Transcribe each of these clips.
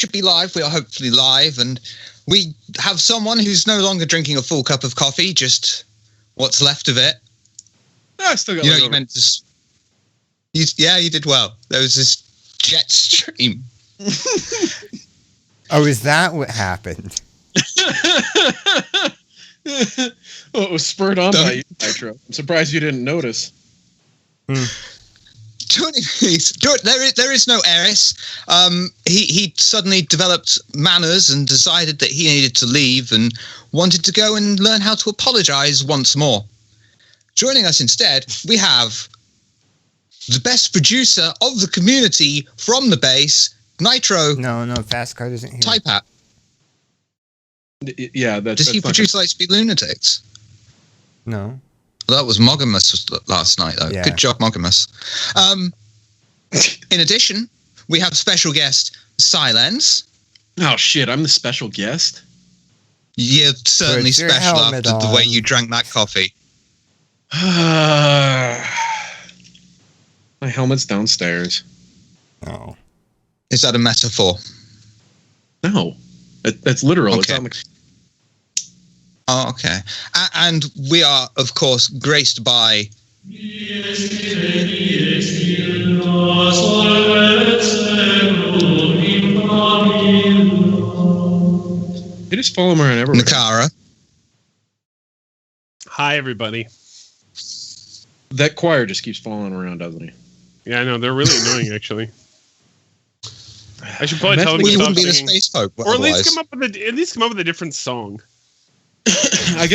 should be live. We are hopefully live, and we have someone who's no longer drinking a full cup of coffee, just what's left of it. No, I still got you meant to. You did well. There was this jet stream. Oh, is that what happened? Well, it was spurred on by you, Nitro. I'm surprised you didn't notice. There is no Eris. He suddenly developed manners and decided that he needed to leave and wanted to go and learn how to apologize once more. Joining us instead, we have the best producer of the community from the base, Nitro. No, Fast Card isn't here. Typat. Yeah, does he produce Lightspeed Lunatics? No. Well, that was Mogamus last night, though. Yeah. Good job, Mogamus. In addition, we have special guest Psylence. Oh shit! I'm the special guest. You're certainly special after the way you drank that coffee. My helmet's downstairs. Oh. Is that a metaphor? No. That's literal. Okay. It's on the... Oh, okay. And we are, of course, graced by... They just follow me around everywhere. Nehkara. Hi, everybody. That choir just keeps following around, doesn't he? Yeah, I know. They're really annoying, actually. I should probably tell them to stop singing, space folk, or at least come up with a different song. I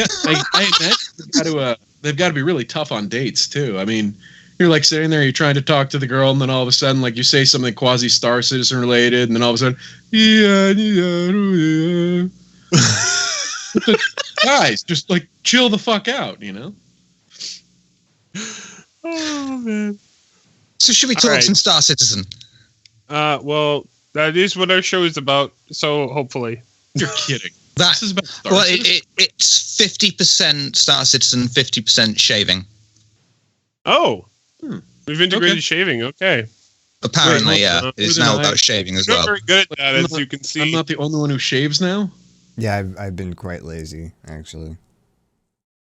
imagine they've got to be really tough on dates too. I mean, you're like sitting there, you're trying to talk to the girl, and then all of a sudden, like you say something quasi Star Citizen related, and then all of a sudden, guys, just like chill the fuck out, you know? Oh man. So should we talk some Star Citizen? Well, that is what our show is about. So hopefully, you're kidding. This is about Star Citizen? It's 50% Star Citizen, 50% shaving. Oh, we've integrated shaving. Okay. Apparently, yeah. It's now about shaving as well. I'm very good at that, as you can see. I'm not the only one who shaves now. Yeah, I've been quite lazy, actually.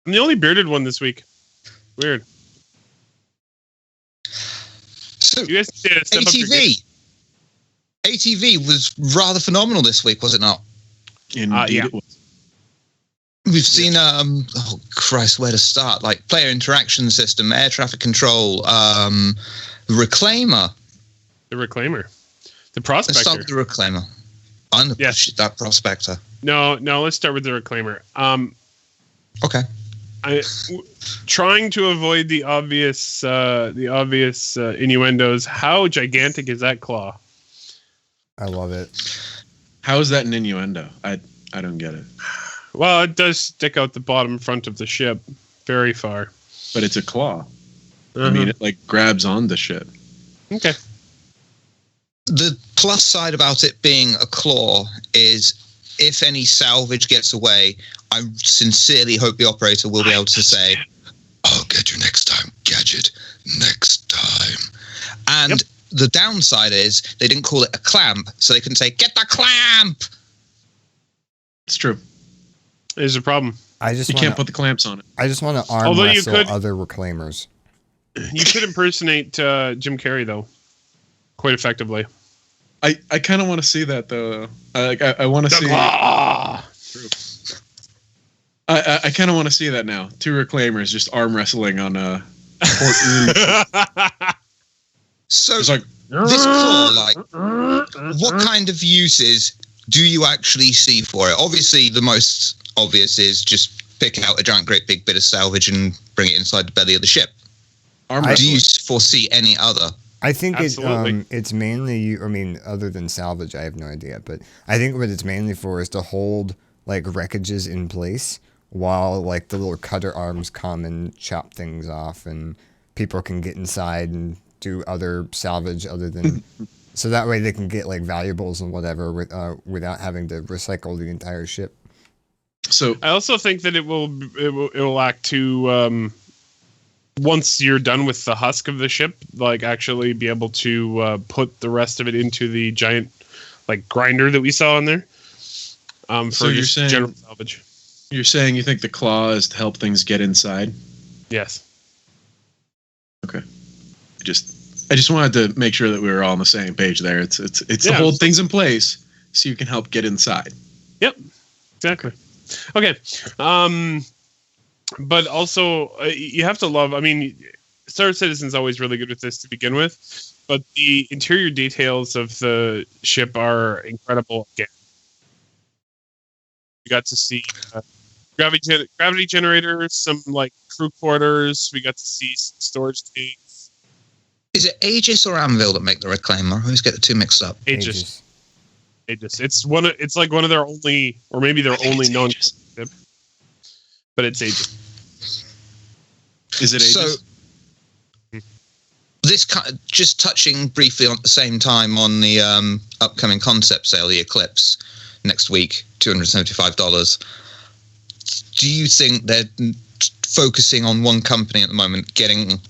I'm the only bearded one this week. Weird. So, you guys ATV was rather phenomenal this week, was it not? Indeed, it was. We've seen, oh Christ, where to start? Like player interaction system, air traffic control, the Reclaimer. The Reclaimer. The Prospector. Let's start with the Reclaimer. That Prospector. No, let's start with the Reclaimer. Okay. Trying to avoid the obvious innuendos. How gigantic is that claw? I love it. How is that an innuendo? I don't get it. Well, it does stick out the bottom front of the ship very far. But it's a claw. I mean, it like grabs on the ship. Okay. The plus side about it being a claw is if any salvage gets away, I sincerely hope the operator will be able to say, "I'll get you next time, Gadget. Next time." And the downside is they didn't call it a clamp, so they couldn't say, "Get the clamp." It's true. There's a problem. You can't put the clamps on it. I just want to arm wrestle other Reclaimers. You could impersonate Jim Carrey though, quite effectively. I kind of want to see that though. I want to see. I kind of want to see that now. Two Reclaimers just arm wrestling on a. So it's like this claw, like, what kind of uses do you actually see for it? Obviously, the most obvious is just pick out a giant, great big bit of salvage and bring it inside the belly of the ship. Do you foresee any other? I think it's mainly, I mean, other than salvage, I have no idea, but I think what it's mainly for is to hold like wreckages in place while like the little cutter arms come and chop things off, and people can get inside and do other salvage other than so that way they can get like valuables and whatever without having to recycle the entire ship. So I also think that it will act to once you're done with the husk of the ship, like actually be able to put the rest of it into the giant like grinder that we saw in there. For So you're just saying- general salvage. You're saying you think the claw is to help things get inside? Yes. Okay. I just wanted to make sure that we were all on the same page there. It's to Yeah, hold things in place so you can help get inside. Yep. Exactly. Okay. But also you have to love. I mean, Star Citizen's always really good with this to begin with, but the interior details of the ship are incredible. Again, we got to see gravity generators, some like crew quarters. We got to see some storage tanks. Is it Aegis or Anvil that make the Reclaimer? I always get the two mixed up. Aegis. It's like one of their only, or maybe their only non-ship, but it's Aegis. Is it Aegis? So, this just touching briefly at the same time on the upcoming concept sale, the Eclipse, next week, $275. Do you think they're focusing on one company at the moment, getting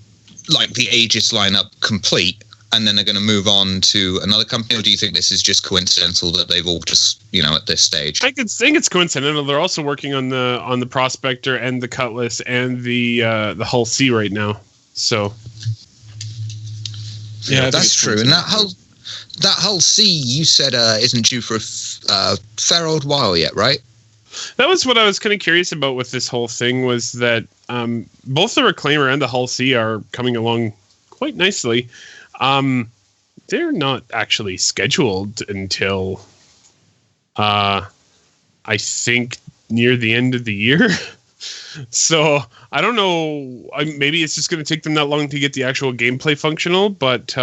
like the Aegis lineup complete, and then they're going to move on to another company, or do you think this is just coincidental that they've all just, at this stage? I could think it's coincidental. They're also working on the Prospector and the Cutlass and the Hull C right now. So Yeah, that's true. And that Hull C, you said isn't due for a fair old while yet, right? that was what I was kind of curious about with this whole thing, was that both the Reclaimer and the Hull C are coming along quite nicely. They're not actually scheduled until I think near the end of the year. So I don't know. Maybe it's just going to take them that long to get the actual gameplay functional, but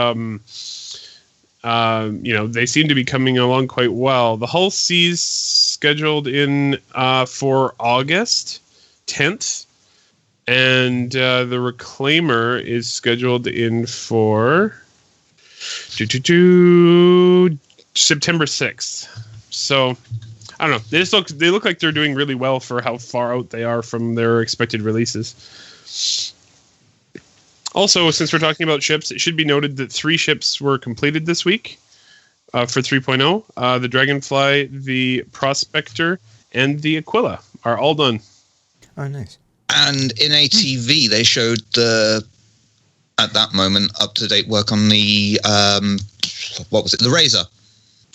they seem to be coming along quite well. The Hull C's scheduled in for August 10th, and the Reclaimer is scheduled in for September 6th. So I don't know. They look like they're doing really well for how far out they are from their expected releases. Also, since we're talking about ships, it should be noted that 3 ships were completed this week for 3.0. The Dragonfly, the Prospector, and the Aquila are all done. Oh, nice. And in ATV, they showed at that moment, up-to-date work on the, the Razor.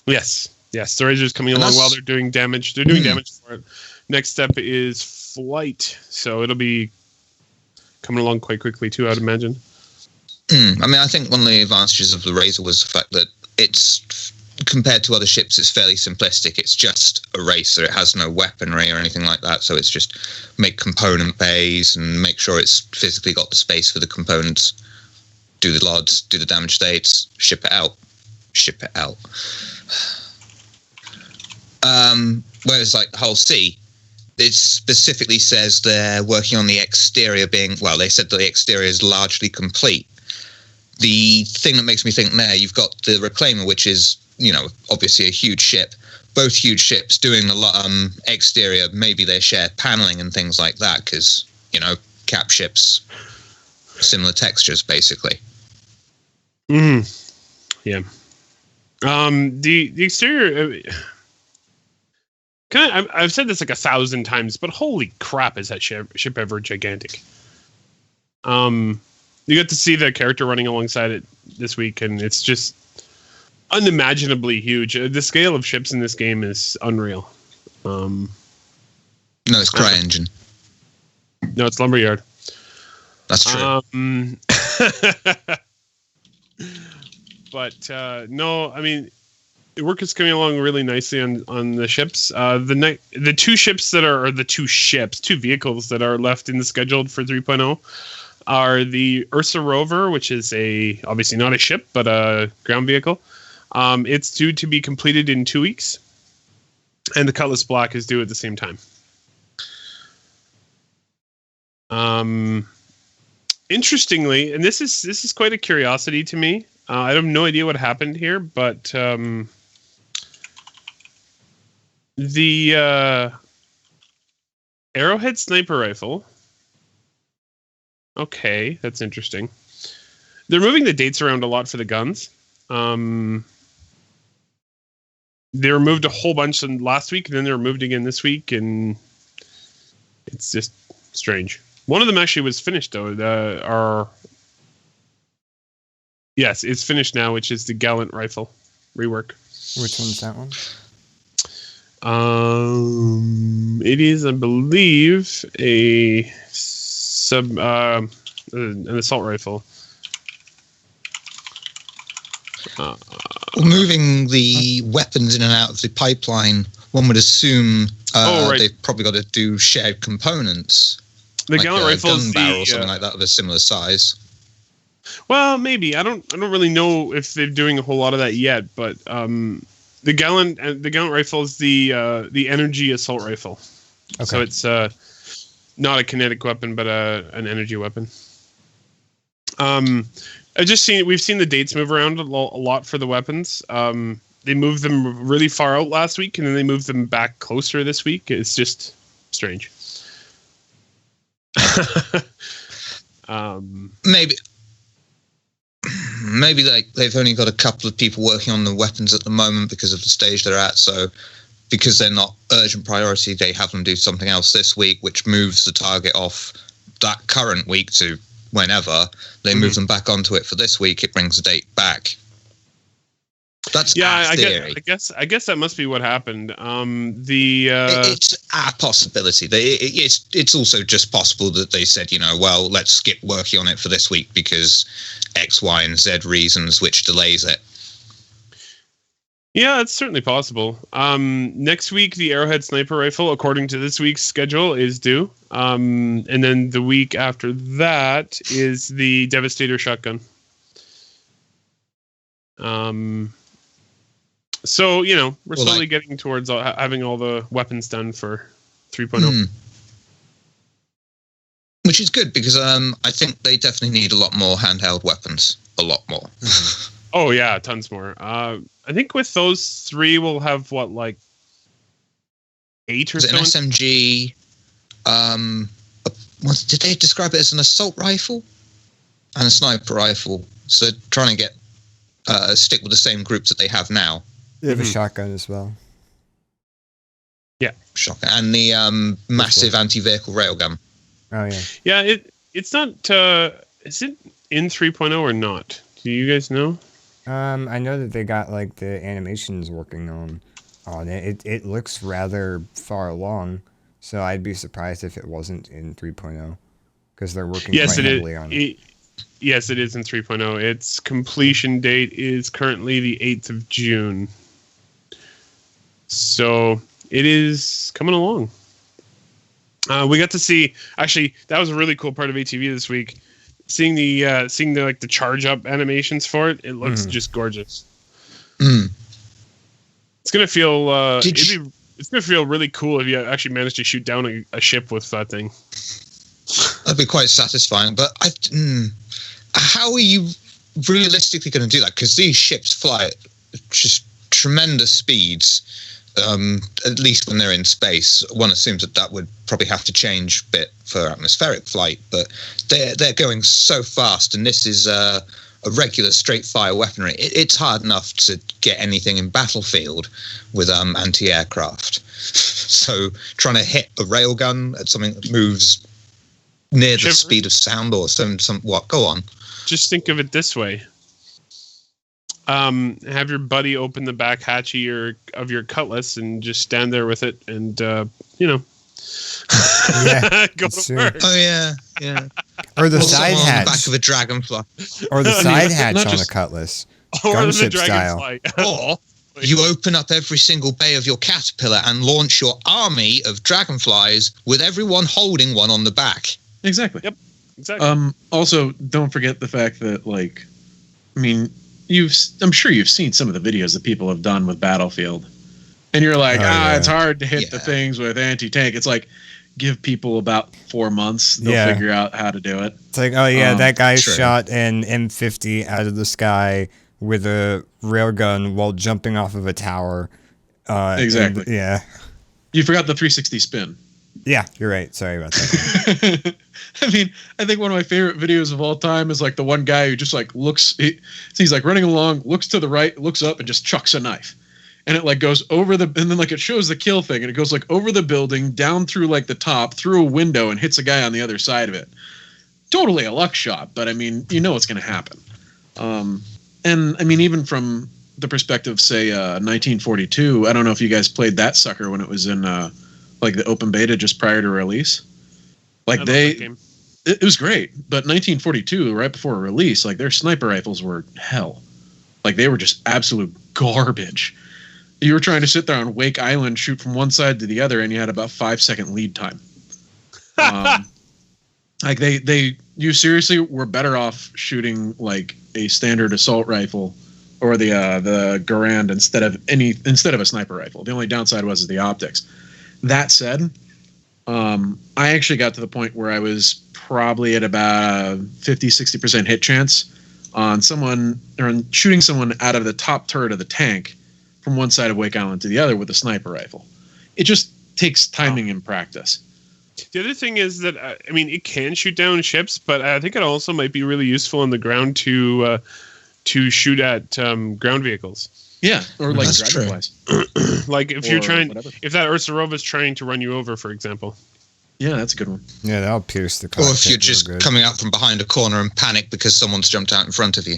Yes, the Razor's coming along while they're doing damage. They're doing damage for it. Next step is flight, so it'll be coming along quite quickly too, I'd imagine. I mean, I think one of the advantages of the Razor was the fact that it's, compared to other ships, it's fairly simplistic. It's just a racer. It has no weaponry or anything like that, so it's just make component bays and make sure it's physically got the space for the components, do the LODs, do the damage states, ship it out. Whereas like Hull C, it specifically says they're working on the exterior they said that the exterior is largely complete. The thing that makes me think there, you've got the Reclaimer, which is, obviously a huge ship. Both huge ships doing the exterior, maybe they share paneling and things like that, because, cap ships, similar textures, basically. Yeah. The exterior... I've said this like 1,000 times, but holy crap, is that ship ever gigantic? You get to see the character running alongside it this week, and it's just unimaginably huge. The scale of ships in this game is unreal. No, it's CryEngine. No, it's Lumberyard. That's true. But no, I mean, the work is coming along really nicely on the ships. The two vehicles that are left in the scheduled for 3.0 are the Ursa Rover, which is obviously not a ship, but a ground vehicle. It's due to be completed in 2 weeks, and the Cutlass Black is due at the same time. Interestingly, and this is quite a curiosity to me. I have no idea what happened here, but the Arrowhead sniper rifle. Okay, that's interesting. They're moving the dates around a lot for the guns. they removed a whole bunch last week, and then they removed again this week, and it's just strange. One of them actually was finished though. Yes, it's finished now, which is the Gallant rifle rework. Which one's that one? It is, I believe, an assault rifle. Moving the weapons in and out of the pipeline, one would assume right. they've probably got to do shared components. The Gallant rifle gun is barrel or something like that of a similar size. Well, maybe. I don't really know if they're doing a whole lot of that yet, but the Gallant rifle is the energy assault rifle. Okay. So it's not a kinetic weapon, but an energy weapon. We've seen the dates move around a lot for the weapons. They moved them really far out last week, and then they moved them back closer this week. It's just strange. Maybe they've only got a couple of people working on the weapons at the moment because of the stage they're at. So because they're not urgent priority, they have them do something else this week, which moves the target off that current week to whenever. They move them back onto it for this week. It brings the date back. That's theory. I guess that must be what happened. It's a possibility. It's also just possible that they said, well, let's skip working on it for this week because X, Y, and Z reasons, which delays it. Yeah, it's certainly possible. Next week, the Arrowhead Sniper Rifle, according to this week's schedule, is due. And then the week after that is the Devastator Shotgun. So, we're slowly getting towards having all the weapons done for 3.0. Which is good, because I think they definitely need a lot more handheld weapons. A lot more. Oh, yeah, tons more. I think with those three, we'll have, 8 or so? An SMG. Did they describe it as an assault rifle? And a sniper rifle. So they're trying to get stick with the same groups that they have now. They have a shotgun as well. Yeah, shotgun, and the massive anti-vehicle railgun. Oh yeah. Yeah, it's not. Is it in 3.0 or not? Do you guys know? I know that they got the animations working on it. It looks rather far along, so I'd be surprised if it wasn't in 3.0 because they're working quite heavily on it. Yes, it is in 3.0. Its completion date is currently the 8th of June. So it is coming along. We got to see, actually, that was a really cool part of ATV this week. Seeing the charge up animations for it, it looks just gorgeous. It's gonna feel it's gonna feel really cool if you actually manage to shoot down a ship with that thing. That'd be quite satisfying, but how are you realistically going to do that? Because these ships fly at just tremendous speeds, at least when they're in space. One assumes that would probably have to change a bit for atmospheric flight, but they're going so fast, and this is a regular straight-fire weaponry. It's hard enough to get anything in battlefield with anti-aircraft. So trying to hit a railgun at something that moves near the speed of sound or some what? Go on. Just think of it this way. Have your buddy open the back hatch of your cutlass and just stand there with it and, yeah, go to work. Oh, yeah. Or the side hatch. On the back of a dragonfly. Or the side hatch on a cutlass. Gunship style. Or you open up every single bay of your caterpillar and launch your army of dragonflies with everyone holding one on the back. Exactly. Yep. Exactly. Also, don't forget the fact that, I'm sure you've seen some of the videos that people have done with Battlefield, and you're like, it's hard to hit the things with anti-tank. It's like, give people about 4 months; they'll figure out how to do it. It's like, that guy shot an M50 out of the sky with a railgun while jumping off of a tower. Exactly. Yeah. You forgot the 360 spin. Yeah, you're right. Sorry about that. I think one of my favorite videos of all time is the one guy who just looks, he's running along, looks to the right, looks up, and just chucks a knife. and it like goes over the, and then like it shows the kill thing, and it goes like over the building, down through like the top, through a window, and hits a guy on the other side of it. Totally a luck shot, but I mean, you know what's going to happen. And I mean, even from the perspective, say, 1942, I don't know if you guys played that sucker when it was in like the open beta just prior to release. Like it was great, but 1942, right before release, like their sniper rifles were hell. Like they were just absolute garbage. You were trying to sit there on Wake Island, shoot from one side to the other, and you had about 5-second lead time. Like you seriously were better off shooting like a standard assault rifle or the Garand instead of a sniper rifle. The only downside was the optics. That said, I actually got to the point where I was probably at about a 50-60% hit chance on someone or on shooting someone out of the top turret of the tank from one side of Wake Island to the other with a sniper rifle. It just takes timing and practice. The other thing is that, I mean, it can shoot down ships, but I think it also might be really useful on the ground to shoot at ground vehicles. Yeah, or like dragonflies. Like if if that Ursa is trying to run you over, for example. Yeah, that's a good one. Yeah, that'll pierce the Or if you're just coming out from behind a corner and panic because someone's jumped out in front of you.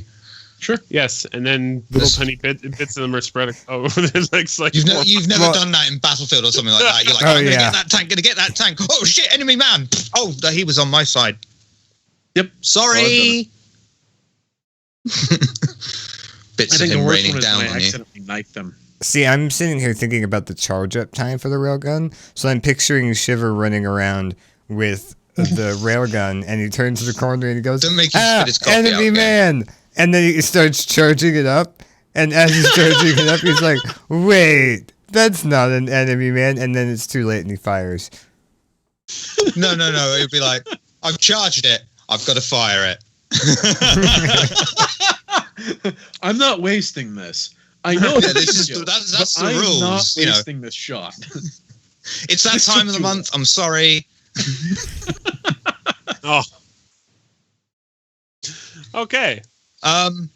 Sure. Yes, and then little tiny bits of them are spread over. There's like you've never done that in Battlefield or something like that. You're like, I'm gonna get that tank, gonna get that tank. Oh shit, enemy man! Oh, he was on my side. Yep. Sorry. Bits of him raining down on you. I accidentally knifed them. See, I'm sitting here thinking about the charge-up time for the railgun, so I'm picturing Shiver running around with the railgun, and he turns the corner and he goes, "Don't make him spit his coffee enemy out, man!" And then he starts charging it up, and as he's charging it up, he's like, "Wait, that's not an enemy man," and then it's too late and he fires. No, it'd be like, "I've charged it, I've got to fire it." I'm not wasting this. I know that's the rules. I'm not wasting this shot. It's that time of the month. I'm sorry. Oh. Okay.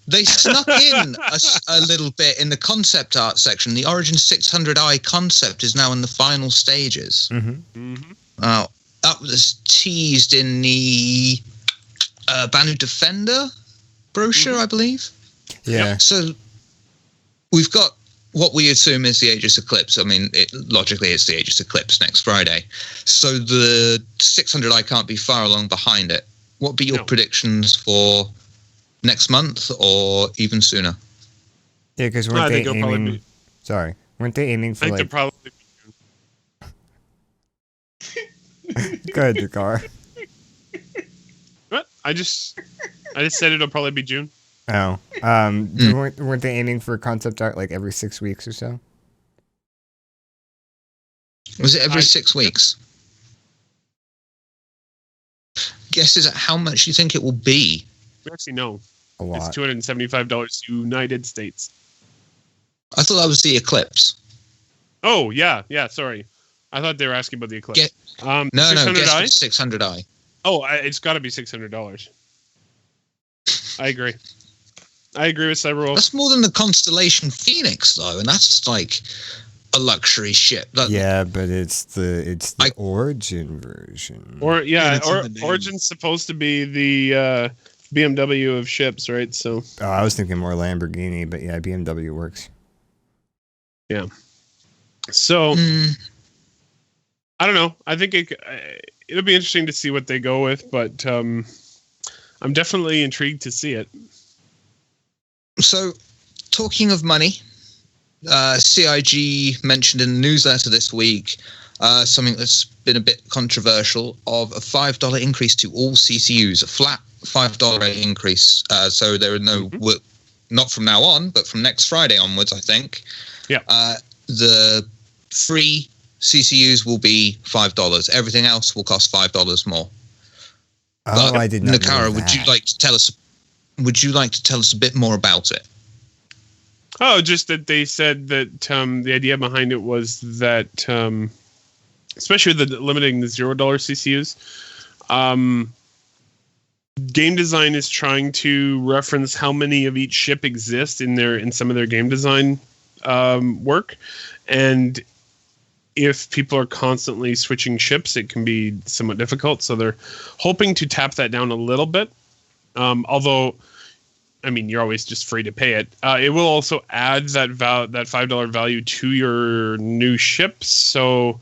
They snuck in a little bit in the concept art section. The Origin 600i concept is now in the final stages. Mm-hmm. That was teased in the Banu Defender brochure, I believe. Yeah. So we've got what we assume is the Aegis Eclipse. I mean, logically, it's the Aegis Eclipse next Friday. So the 600i can't be far along behind it. What would be your predictions for next month or even sooner? Yeah, because weren't they aiming... Sorry. Weren't they aiming for, I think they're probably... Go ahead, Nehkara. What? I just said it'll probably be June. Oh. Weren't they aiming for concept art like every 6 weeks or so? Was it every 6 weeks? Guesses at how much you think it will be? We actually know. A lot. It's $275 United States. I thought that was the Eclipse. Oh, yeah, sorry. I thought they were asking about the Eclipse. No, guess 600i. Oh, it's got to be $600. I agree. I agree with Cyberwolf. That's more than the Constellation Phoenix, though, and that's like a luxury ship. Yeah, but it's the Origin version. Origin's supposed to be the BMW of ships, right? So. Oh, I was thinking more Lamborghini, but yeah, BMW works. Yeah. So. I don't know. I think it'll be interesting to see what they go with, but I'm definitely intrigued to see it. So, talking of money, CIG mentioned in the newsletter this week something that's been a bit controversial of a $5 increase to all CCUs, a flat $5 increase. So there are no work, not from now on, but from next Friday onwards, I think. Yeah. The free CCUs will be $5. Everything else will cost $5 more. Oh, I did not know that. Would you like to tell us? Would you like to tell us a bit more about it? Oh, just that they said that the idea behind it was that, especially limiting the $0 CCUs, game design is trying to reference how many of each ship exist in some of their game design work, and if people are constantly switching ships, it can be somewhat difficult. So they're hoping to tap that down a little bit. Although, I mean, you're always just free to pay it. It will also add that $5 value to your new ship, so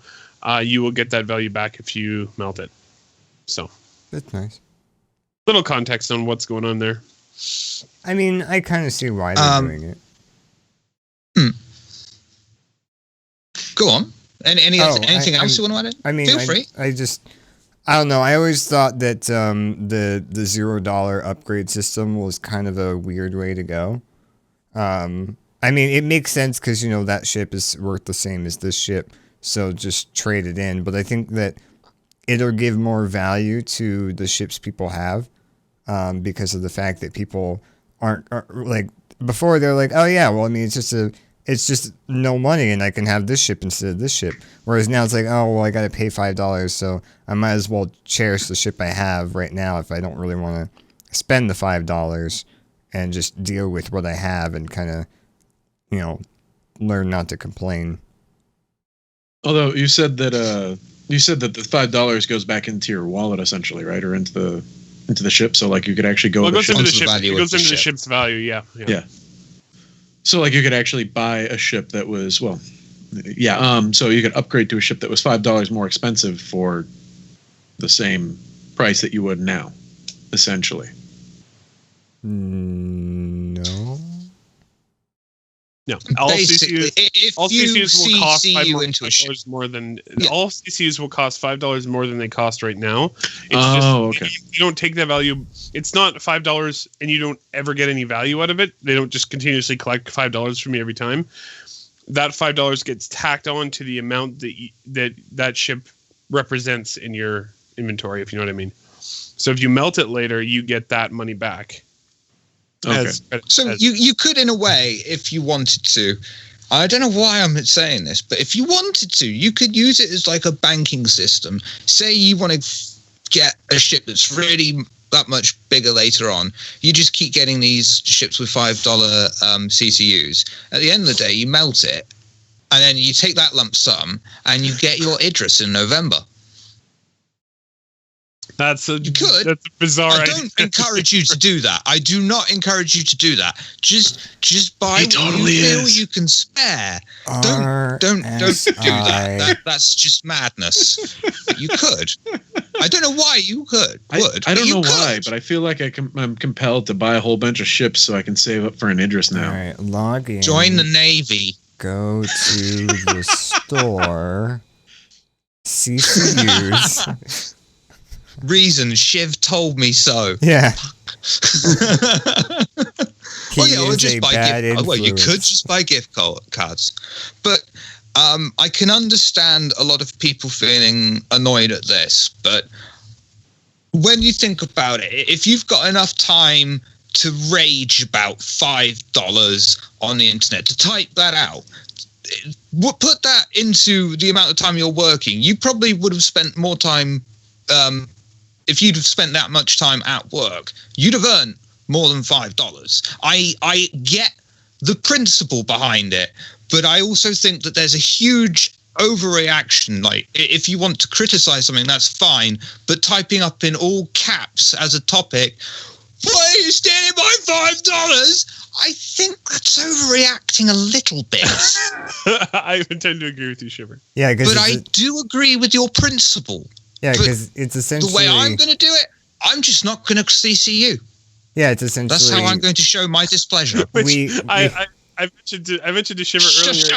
you will get that value back if you melt it. So That's nice. Little context on what's going on there. I mean, I kind of see why they're doing it. Go on. Anything else you want to add? I mean, feel free. I don't know. I always thought that the $0 upgrade system was kind of a weird way to go. I mean, it makes sense because, you know, that ship is worth the same as this ship, so just trade it in. But I think that it'll give more value to the ships people have, because of the fact that people aren't like before. They're like, oh yeah, well, I mean, it's just no money, and I can have this ship instead of this ship. Whereas now it's like, oh well, I got to pay $5, so I might as well cherish the ship I have right now if I don't really want to spend the $5 and just deal with what I have and kind of, you know, learn not to complain. Although you said that the $5 goes back into your wallet essentially, right, or into the ship. So like you could actually go. Well, it goes into the ship. It goes into the ship's value. Yeah. So like you could actually buy a ship that was so you could upgrade to a ship that was $5 more expensive for the same price that you would now, essentially. No. No, all Basically, CCUs, all CCUs will cost $5 more than all CCUs will cost $5 more than they cost right now. It's okay. You don't take that value. It's not $5, and you don't ever get any value out of it. They don't just continuously collect $5 from you every time. That $5 gets tacked on to the amount that ship represents in your inventory, if you know what I mean. So if you melt it later, you get that money back. Okay. You could, in a way, if you wanted to. I don't know why I'm saying this, but if you wanted to, you could use it as like a banking system. Say you want to get a ship that's really that much bigger later on. You just keep getting these ships with $5 CCUs. At the end of the day, you melt it, and then you take that lump sum, and you get your Idris in November. That's you could. That's bizarre. I don't encourage you to do that. I do not encourage you to do that. Just buy what you feel you can spare. Don't do that. That's just madness. But you could. I don't know why you could. I don't know why, but I feel like I'm compelled to buy a whole bunch of ships so I can save up for an Idris now. All right, log in. Join the Navy. Go to the store. CCUs. Reason, Shiv told me so. Yeah. Well, yeah, or just buy gift cards. Well, you could just buy gift cards. But I can understand a lot of people feeling annoyed at this. But when you think about it, if you've got enough time to rage about $5 on the internet, to type that out, put that into the amount of time you're working, you probably would have spent more time. If you'd have spent that much time at work, you'd have earned more than $5. I get the principle behind it, but I also think that there's a huge overreaction. Like, if you want to criticize something, that's fine, but typing up in all caps as a topic, why are you stealing my $5? I think that's overreacting a little bit. I tend to agree with you, Shiver. Yeah, but I do agree with your principle. Yeah, because it's essentially... The way I'm going to do it, I'm just not going to CC you. Yeah, it's essentially... That's how I'm going to show my displeasure. I mentioned to Shiver earlier.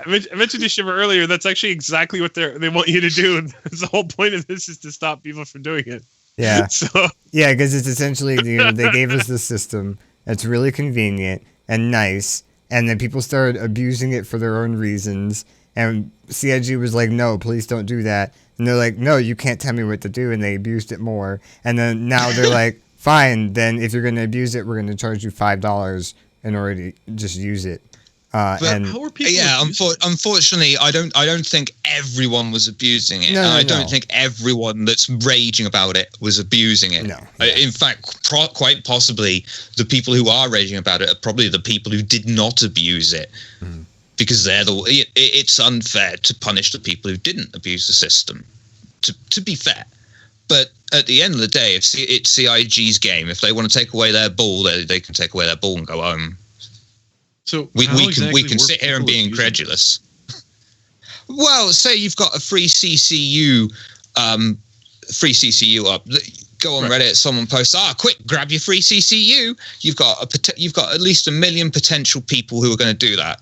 I mentioned to Shiver earlier, that's actually exactly what they want you to do. And the whole point of this is to stop people from doing it. Yeah. So yeah, because it's essentially, you know, they gave us this system that's really convenient and nice, and then people started abusing it for their own reasons. And CIG was like, no, please don't do that. And they're like, no, you can't tell me what to do. And they abused it more. And then now they're like, fine, then if you're going to abuse it, we're going to charge you $5 in order to just use it. And How are people? Yeah, abusing it? unfortunately, I don't think everyone was abusing it. No, and I no. don't think everyone that's raging about it was abusing it. No, In fact, quite possibly, the people who are raging about it are probably the people who did not abuse it, because it's unfair to punish the people who didn't abuse the system. To be fair, but at the end of the day, if it's CIG's game, if they want to take away their ball, they can take away their ball and go home. So We how can exactly we can were sit here and people be abusing it? incredulous. Well, say you've got a free CCU up. Go on Right. Reddit. Someone posts, quick, grab your free CCU. You've got at least 1 million potential people who are going to do that.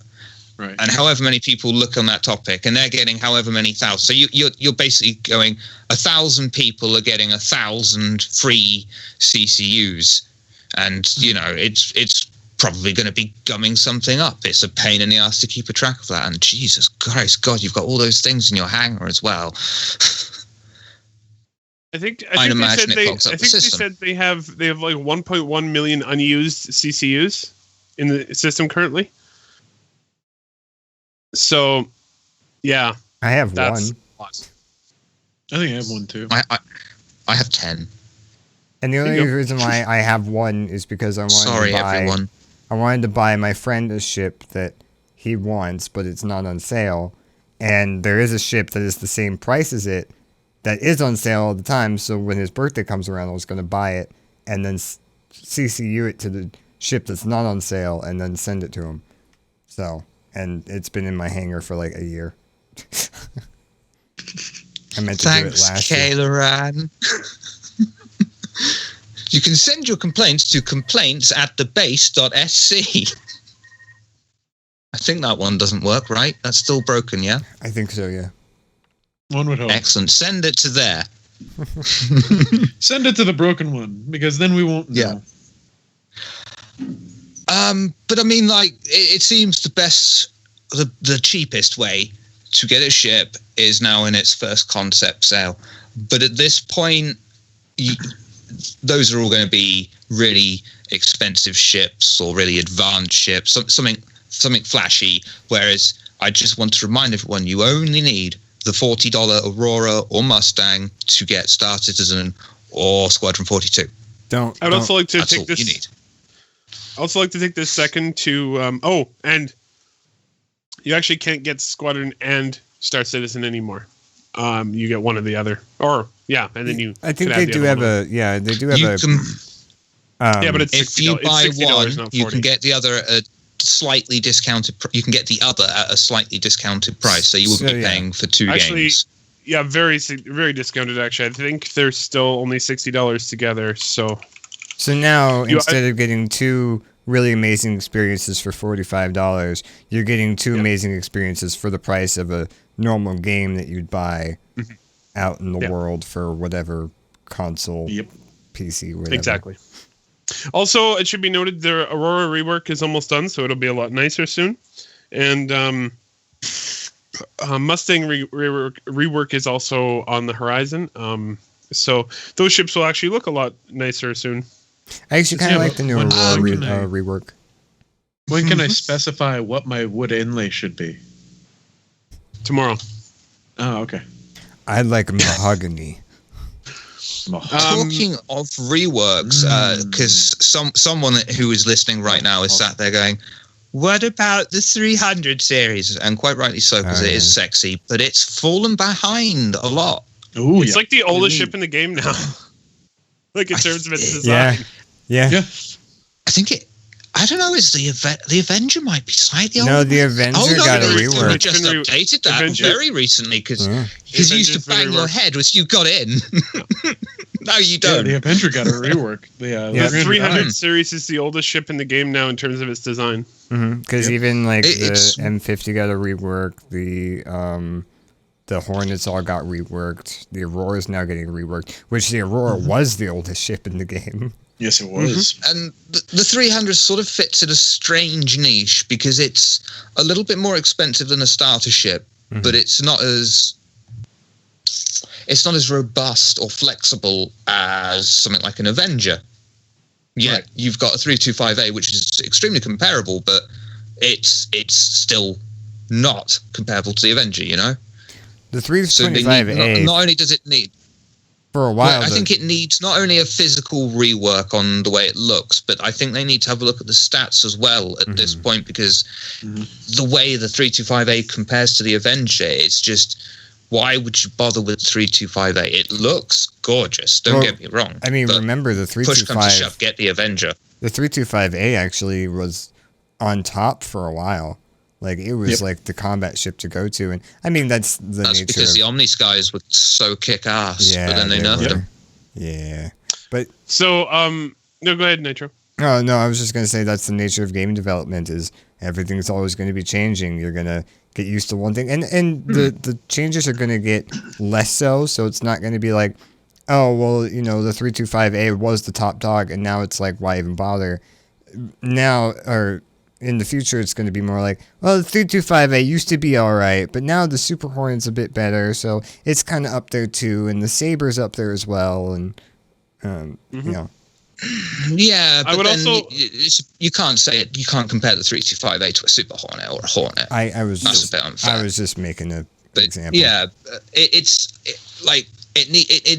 Right. And however many people look on that topic, and they're getting however many thousand. So you're basically going 1,000 people are getting 1,000 free CCUs, and it's probably going to be gumming something up. It's a pain in the ass to keep a track of that. And Jesus Christ, God, you've got all those things in your hangar as well. I think I'd they imagine said it clogs up the they system. said they have like 1.1 million unused CCUs in the system currently. So, yeah, I have that's one. a lot. I think I have one too. I have 10. And the There only you go. reason why I have one is because Sorry, everyone. I wanted to buy my friend a ship that he wants, but it's not on sale. And there is a ship that is the same price as it that is on sale all the time. So when his birthday comes around, I was going to buy it and then CCU it to the ship that's not on sale and then send it to him. So, and it's been in my hangar for like a year. I meant to do it Thanks, last year. Kailaran. You can send your complaints to complaints@thebase.sc. I think that one doesn't work, right? That's still broken, yeah? I think so, yeah. One would hope. Excellent. Send it to there. Send it to the broken one, because then we won't know. Yeah. But I mean, like, it seems the cheapest way to get a ship is now in its first concept sale. But at this point, those are all going to be really expensive ships or really advanced ships, something flashy. Whereas I just want to remind everyone, you only need the $40 Aurora or Mustang to get Star Citizen or Squadron 42. I'd also like to That's take all this. you need. I also like to take this second to and you actually can't get Squadron and Star Citizen anymore. You get one or the other, or and then you. I think could they the do other have one on. they do have You a. can, Yeah, but it's if you $60, buy it's $60, one, not you 40. can get the other at a slightly discounted. You can get the other at a slightly discounted price, so you wouldn't be paying for two games. Yeah, very discounted. Actually, I think they're still only $60 together. So now instead of getting two really amazing experiences for $45, you're getting two amazing experiences for the price of a normal game that you'd buy out in the world for whatever console, PC, whatever. Exactly. Also, it should be noted their Aurora rework is almost done, so it'll be a lot nicer soon. And Mustang rework is also on the horizon. So those ships will actually look a lot nicer soon. I actually kind of like the new Aurora rework. When can I specify what my wood inlay should be? Tomorrow. Oh, okay. I like mahogany. Talking of reworks, because someone who is listening right now is sat there going, "What about the 300 series?" And quite rightly so, because it is sexy, but it's fallen behind a lot. Ooh, It's like the oldest ship in the game now. Like in terms of its design. Yeah. I think I don't know. Is the Avenger might be slightly older? No, the Avenger got a rework. They just updated that very recently because you used to bang your head as you got in. No, you don't. Yeah, the Avenger got a rework. The 300 series is the oldest ship in the game now in terms of its design. Because even like the M50 got a rework. The Hornets all got reworked. The Aurora's now getting reworked, which the Aurora was the oldest ship in the game. Yes, it was. And the 300 sort of fits in a strange niche because it's a little bit more expensive than a starter ship, but it's not as robust or flexible as something like an Avenger. Yeah, you've got a 325A, which is extremely comparable, but it's still not comparable to the Avenger, you know? The 325A, not only does it need... for a while, I think it needs not only a physical rework on the way it looks, but I think they need to have a look at the stats as well at this point, because the way the 325A compares to the Avenger, it's just, why would you bother with 325A? It looks gorgeous, don't get me wrong. I mean, remember the 325... Push comes to shove, get the Avenger. The 325A actually was on top for a while. Like, it was like the combat ship to go to. And I mean, that's nature because the Omni Skies would so kick ass, but then they nerfed them. Yeah. But so, no, go ahead, Nitro. Oh, no, I was just going to say that's the nature of game development, is everything's always going to be changing. You're going to get used to one thing. And the changes are going to get less so it's not going to be like, oh, well, you know, the 325A was the top dog, and now it's like, why even bother? Now, or... in the future, it's going to be more like, well, the 325A used to be all right, but now the Super Hornet's a bit better, so it's kind of up there too, and the Saber's up there as well, and you know. Yeah, but I would then also... you can't say it. You can't compare the 325A to a Super Hornet or a Hornet. I was I was just making an example. Yeah, it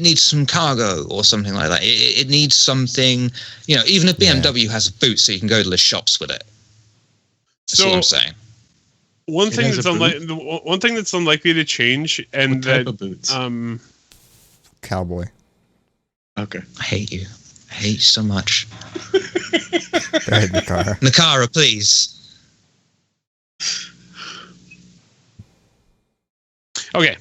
needs some cargo or something like that. It needs something, you know. Even if BMW has a boot, so you can go to the shops with it. That's what I'm saying. One thing that's unlikely to change, and what type of boots? Cowboy. Okay. I hate you. I hate you so much. Go ahead, Nehkara. Nehkara, please. Okay.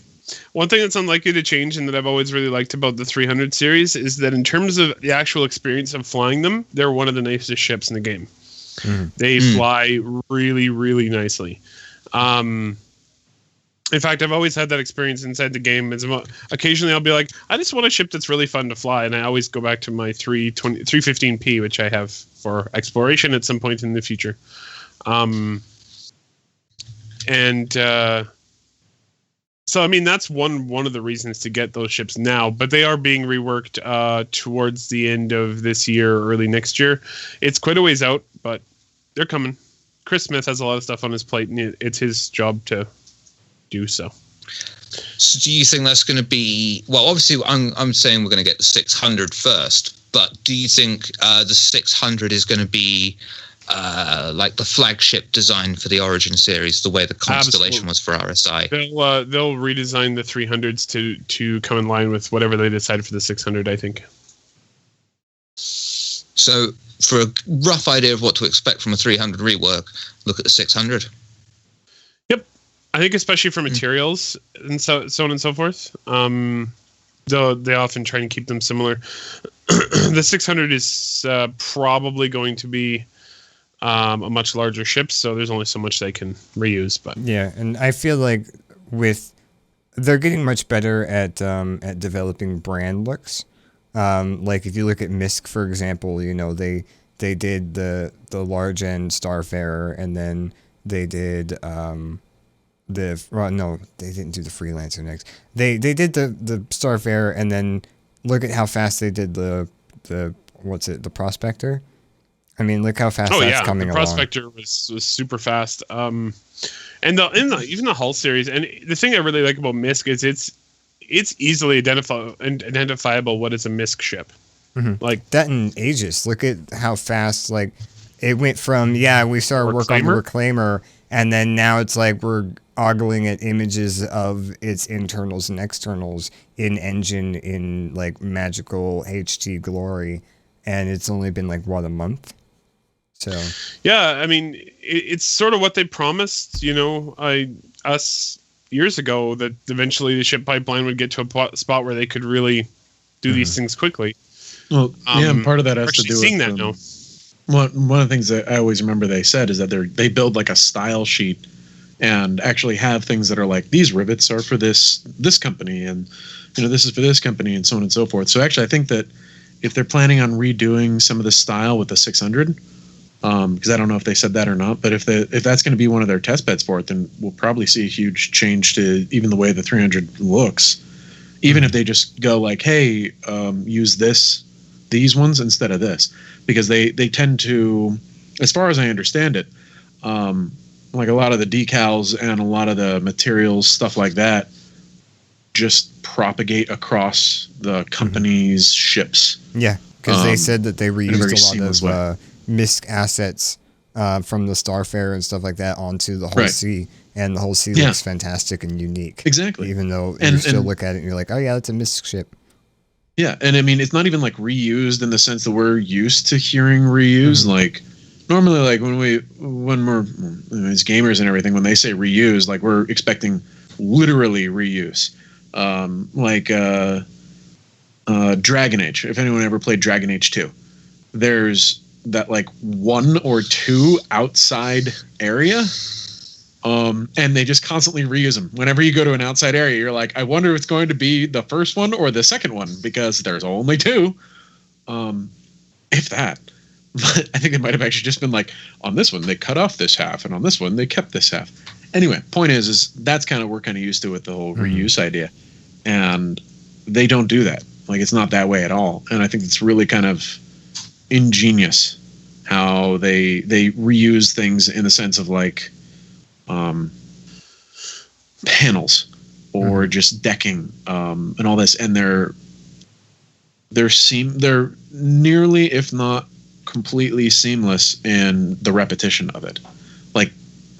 One thing that's unlikely to change, and that I've always really liked about the 300 series, is that in terms of the actual experience of flying them, they're one of the nicest ships in the game. They fly really, really nicely. In fact, I've always had that experience inside the game. Occasionally, I'll be like, I just want a ship that's really fun to fly, and I always go back to my 315P, which I have for exploration at some point in the future. So, I mean, that's one of the reasons to get those ships now, but they are being reworked towards the end of this year, early next year. It's quite a ways out, but they're coming. Chris Smith has a lot of stuff on his plate, and it's his job to do so. So do you think that's going to be... Well, obviously, I'm saying we're going to get the 600 first, but do you think the 600 is going to be like the flagship design for the Origin series, the way the Constellation was for RSI? They'll redesign the 300s to come in line with whatever they decide for the 600, I think. So, for a rough idea of what to expect from a 300 rework, look at the 600. Yep. I think especially for materials and so on and so forth, they often try and keep them similar. The 600 is probably going to be a much larger ship, so there's only so much they can reuse. But yeah, and I feel like they're getting much better at developing brand looks. Like if you look at MISC, for example, you know, they did the large end Starfarer, and then they did they didn't do the Freelancer next. They did the Starfarer, and then look at how fast they did the the Prospector. I mean, look how fast that's coming along. The Prospector was super fast. And even the Hull series, and the thing I really like about MISC is it's easily identifiable what is a MISC ship. Mm-hmm. Like that in Aegis. Look at how fast it went from we started working on the Reclaimer, and then now it's like we're ogling at images of its internals and externals in engine in like magical HT glory, and it's only been like a month. So yeah, I mean it's sort of what they promised, you know, us years ago, that eventually the ship pipeline would get to a spot where they could really do these things quickly. Well, and part of that has to do with seeing that now. One of the things that I always remember they said is that they build like a style sheet and actually have things that are like, these rivets are for this company, and you know, this is for this company, and so on and so forth. So actually, I think that if they're planning on redoing some of the style with the 600, because I don't know if they said that or not, but if that's going to be one of their test beds for it, then we'll probably see a huge change to even the way the 300 looks. Even if they just go like, hey, use these ones instead of this, because they tend to, as far as I understand it, like a lot of the decals and a lot of the materials, stuff like that, just propagate across the company's ships. Yeah, because they said that they reused a lot of MISC assets from the Starfarer and stuff like that onto the whole sea, and the whole sea looks fantastic and unique. Exactly. Even though you still look at it and you're like, oh yeah, that's a MISC ship. Yeah, and I mean, it's not even like reused in the sense that we're used to hearing reuse. Like normally, like when we're as gamers and everything, when they say reuse, like we're expecting literally reuse. Dragon Age. If anyone ever played Dragon Age 2, there's that like 1 or 2 outside area. And they just constantly reuse them. Whenever you go to an outside area, you're like, I wonder if it's going to be the first one or the second one, because there's only 2. If that. But I think it might have actually just been like, on this one, they cut off this half, and on this one, they kept this half. Anyway, point is that's kind of we're kind of used to with the whole reuse idea. And they don't do that. Like, it's not that way at all. And I think it's really kind of ingenious how they reuse things in the sense of like, panels or just decking and all this, and they're nearly, if not completely, seamless in the repetition of it. Like,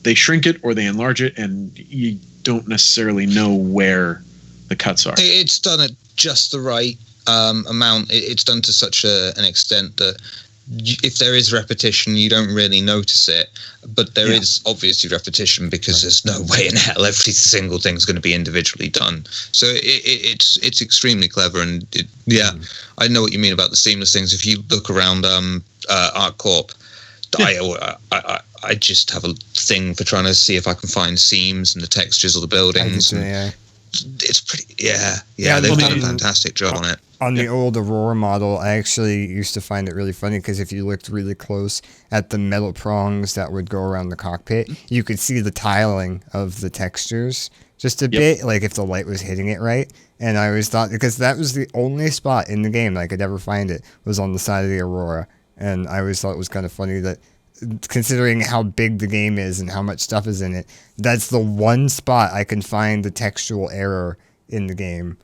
they shrink it or they enlarge it, and you don't necessarily know where the cuts are. It's done at just the right amount. It's done to such an extent that if there is repetition, you don't really notice it, but there is obviously repetition because there's no way in hell every single thing's going to be individually done. So it's extremely clever, and I know what you mean about the seamless things. If you look around Art Corp, I just have a thing for trying to see if I can find seams in the textures of the buildings. It's pretty, they've done a fantastic job on it. On the old Aurora model, I actually used to find it really funny because if you looked really close at the metal prongs that would go around the cockpit, you could see the tiling of the textures just a bit, like if the light was hitting it right. And I always thought, because that was the only spot in the game that I could ever find it, was on the side of the Aurora. And I always thought it was kind of funny that, considering how big the game is and how much stuff is in it, that's the one spot I can find the textual error in the game.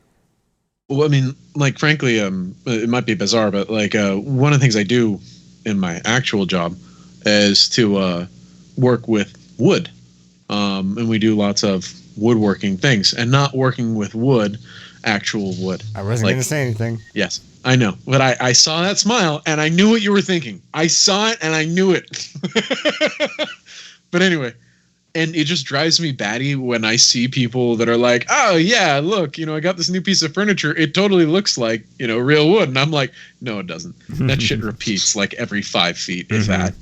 Well, I mean, like, frankly, it might be bizarre, but like one of the things I do in my actual job is to work with wood, and we do lots of woodworking things, and not working with wood, actual wood. I wasn't going to say anything. Yes, I know, but I saw that smile, and I knew what you were thinking. I saw it, and I knew it. But anyway. And it just drives me batty when I see people that are like, oh, yeah, look, I got this new piece of furniture. It totally looks like, real wood. And I'm like, no, it doesn't. That shit repeats like every 5 feet, if that.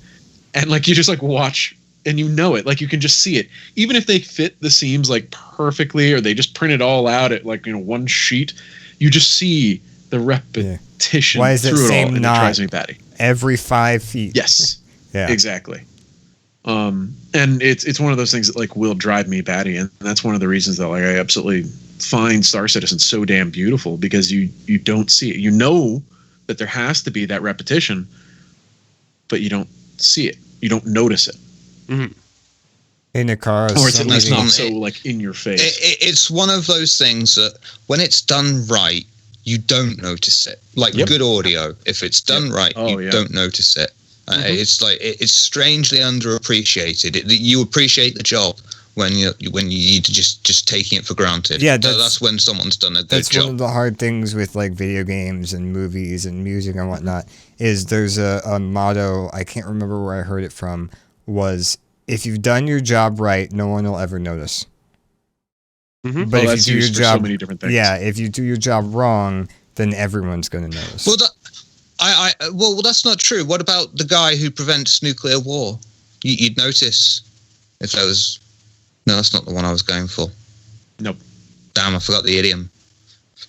And like, you just like watch and it. Like, you can just see it. Even if they fit the seams like perfectly, or they just print it all out at like, one sheet, you just see the repetition. Why is it through same it all, and knot it drives me batty. Every 5 feet? Yes. Yeah. Exactly. And it's one of those things that like will drive me batty, and that's one of the reasons that like I absolutely find Star Citizen so damn beautiful, because you don't see it. You know that there has to be that repetition, but you don't see it. You don't notice it. Mm-hmm. In Nehkara, or it's at least not so like in your face. It's one of those things that when it's done right, you don't notice it. Like good audio, if it's done right, you don't notice it. It's like it's strangely underappreciated. You appreciate the job when you need to just taking it for granted. Yeah, that's when someone's done a good job. That's one of the hard things with like video games and movies and music and whatnot. Is there's a motto, I can't remember where I heard it from, was if you've done your job right, no one will ever notice. Mm-hmm. But if you do your job, so many different things. If you do your job wrong, then everyone's going to notice. Well, well, that's not true. What about the guy who prevents nuclear war? You'd notice if there was. No, that's not the one I was going for. Nope. Damn, I forgot the idiom.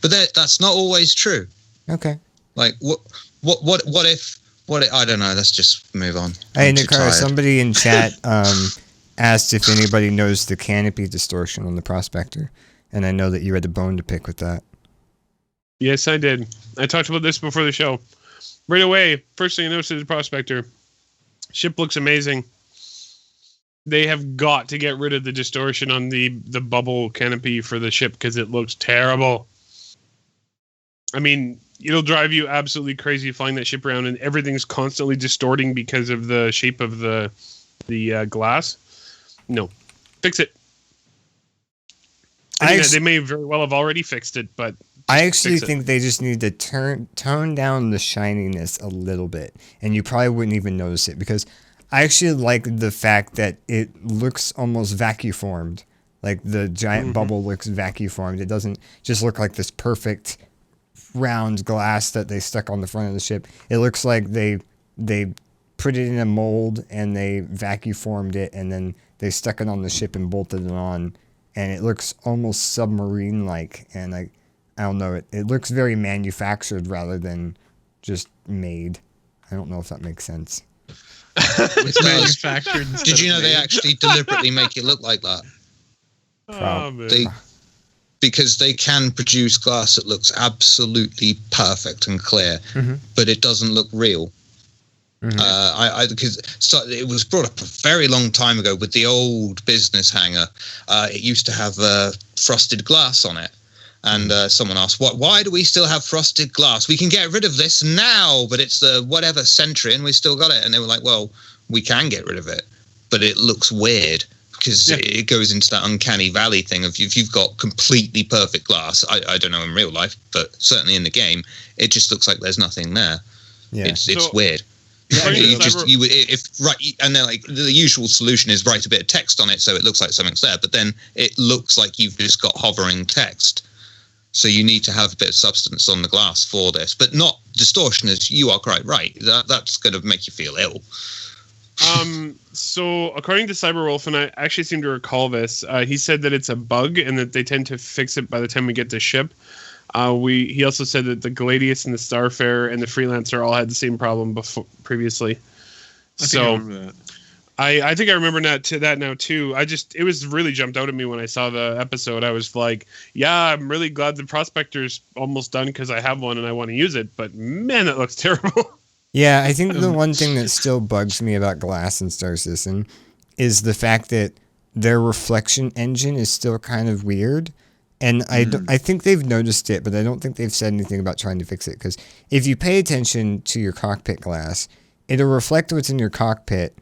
But that's not always true. Okay. Like what if I don't know. Let's just move on. Hey, Nehkara, somebody in chat asked if anybody knows the canopy distortion on the Prospector, and I know that you had a bone to pick with that. Yes, I did. I talked about this before the show. Right away, first thing I noticed is the Prospector. Ship looks amazing. They have got to get rid of the distortion on the bubble canopy for the ship because it looks terrible. I mean, it'll drive you absolutely crazy flying that ship around, and everything's constantly distorting because of the shape of the glass. No, fix it. They may very well have already fixed it, but I actually think they just need to tone down the shininess a little bit, and you probably wouldn't even notice it because I actually like the fact that it looks almost vacuum-formed. Like the giant bubble looks vacuum-formed. It doesn't just look like this perfect round glass that they stuck on the front of the ship. It looks like they put it in a mold and they vacuum-formed it, and then they stuck it on the ship and bolted it on, and it looks almost submarine-like. And I don't know, it looks very manufactured rather than just made. I don't know if that makes sense. It's manufactured. Did you know they actually deliberately make it look like that? Because they can produce glass that looks absolutely perfect and clear, but it doesn't look real. Because it was brought up a very long time ago with the old business hangar. It used to have frosted glass on it. And someone asked, why do we still have frosted glass? We can get rid of this now, but it's the whatever century and we still got it. And they were like, well, we can get rid of it, but it looks weird because it goes into that uncanny valley thing of if you've got completely perfect glass, I don't know in real life, but certainly in the game, it just looks like there's nothing there. Yeah. It's weird. And then like the usual solution is write a bit of text on it so it looks like something's there, but then it looks like you've just got hovering text. So you need to have a bit of substance on the glass for this, but not distortion, as you are quite right. That's going to make you feel ill. So according to Cyberwolf, and I actually seem to recall this, he said that it's a bug and that they tend to fix it by the time we get to ship. He also said that the Gladius and the Starfarer and the Freelancer all had the same problem previously. I think I remember that now too. It was really jumped out at me when I saw the episode. I was like, yeah, I'm really glad the Prospector's almost done because I have one and I want to use it. But man, that looks terrible. Yeah, I think the one thing that still bugs me about Glass and Star Citizen is the fact that their reflection engine is still kind of weird. And I think they've noticed it, but I don't think they've said anything about trying to fix it. Because if you pay attention to your cockpit glass, it'll reflect what's in your cockpit.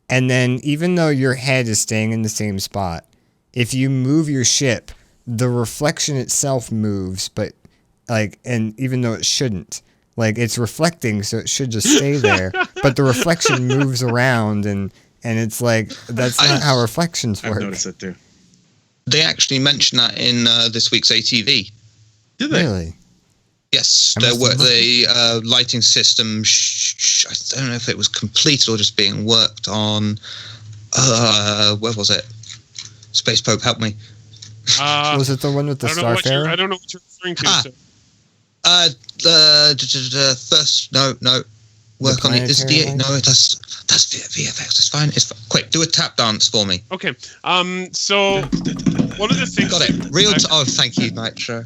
And then even though your head is staying in the same spot, if you move your ship, the reflection itself moves, but and even though it shouldn't, it's reflecting, so it should just stay there. But the reflection moves around, and it's like, that's not how reflections work. I've noticed that too. They actually mentioned that in this week's ATV. Did they? Really? Yes, the lighting system. I don't know if it was completed or just being worked on. Where was it? Space Pope, help me. Was it the one with the Starfarer? I don't know what you're referring to. First, no. Work on it. Is the no? That's VFX. It's fine. It's fine. Quick, do a tap dance for me. Okay. So one of the things. Got it. Oh, thank you, Nitro.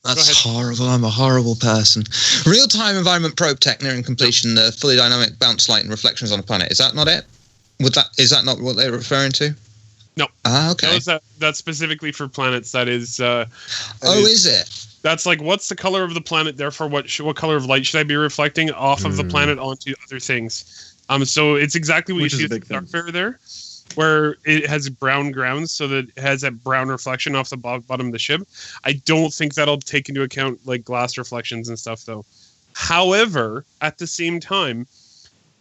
That's horrible. I'm a horrible person. Real-time environment probe tech nearing completion. The fully dynamic bounce light and reflections on the planet. Is that not it? Is that not what they're referring to? No. Okay. No, that's specifically for planets. That is. Is it? That's like, what's the color of the planet? Therefore, what color of light should I be reflecting off of the planet onto other things? So it's exactly what you see with the Starfarer there, where it has brown grounds, so that it has that brown reflection off the bottom of the ship. I don't think that'll take into account like glass reflections and stuff, though. However, at the same time,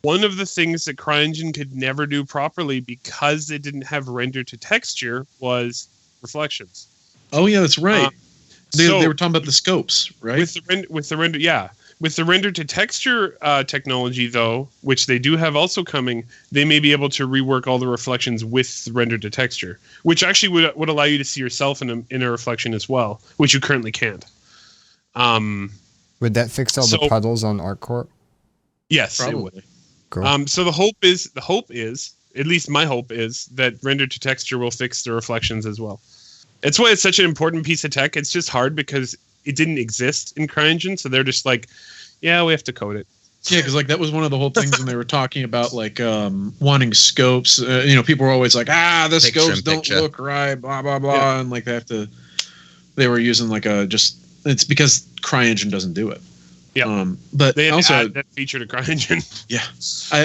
one of the things that CryEngine could never do properly because it didn't have render to texture was reflections. Oh yeah, that's right. They were talking about the scopes, right? With the render, yeah. With the render to texture technology, though, which they do have also coming, they may be able to rework all the reflections with render to texture, which actually would allow you to see yourself in a reflection as well, which you currently can't. Would that fix all the puddles on ArcCorp? Yes, probably. It would. Cool. So the hope is, at least my hope is, that render to texture will fix the reflections as well. It's why it's such an important piece of tech. It's just hard because it didn't exist in CryEngine, so they're just like, yeah, we have to code it. Yeah, because like that was one of the whole things when they were talking about like wanting scopes. People were always like, the scopes don't look right, blah blah blah, and like they were using like it's because CryEngine doesn't do it. Yeah, but they had also to add that feature to CryEngine. Yeah,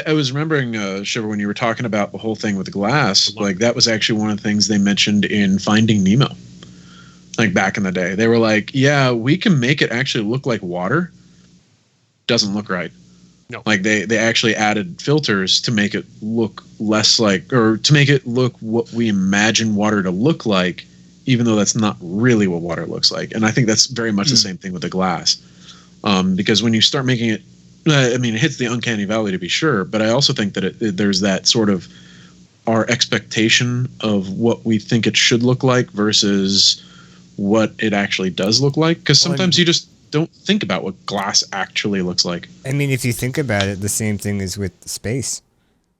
I was remembering Shiver when you were talking about the whole thing with the glass. Like that was actually one of the things they mentioned in Finding Nemo. Like back in the day, they were like, "Yeah, we can make it actually look like water." Doesn't look right. No. Like they actually added filters to make it look less like, or to make it look what we imagine water to look like, even though that's not really what water looks like. And I think that's very much the same thing with the glass. Because when you start making it, it hits the uncanny valley to be sure, but I also think that there's that sort of our expectation of what we think it should look like versus what it actually does look like. Because sometimes you just don't think about what glass actually looks like. I mean, if you think about it, the same thing is with space.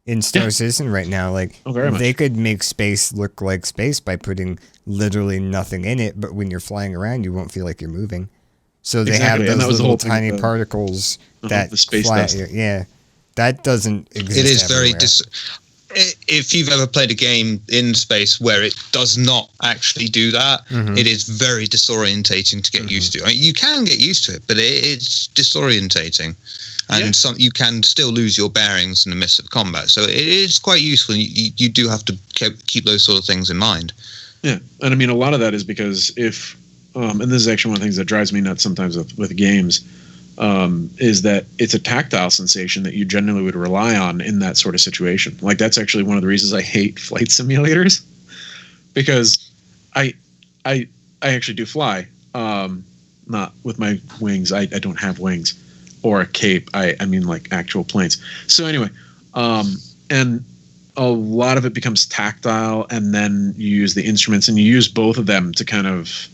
In Star Citizen right now, they could make space look like space by putting literally nothing in it, but when you're flying around, you won't feel like you're moving. So they have those little tiny particles that fly. Yeah, that doesn't exist. It is everywhere. if you've ever played a game in space where it does not actually do that, it is very disorientating to get used to. I mean, you can get used to it, but it's disorientating. And you can still lose your bearings in the midst of combat. So it is quite useful. You do have to keep those sort of things in mind. Yeah, and I mean, a lot of that is because if, and this is actually one of the things that drives me nuts sometimes with games, is that it's a tactile sensation that you generally would rely on in that sort of situation. Like that's actually one of the reasons I hate flight simulators, because I actually do fly, not with my wings. I don't have wings or a cape. I mean like actual planes. So anyway, and a lot of it becomes tactile, and then you use the instruments, and you use both of them to kind of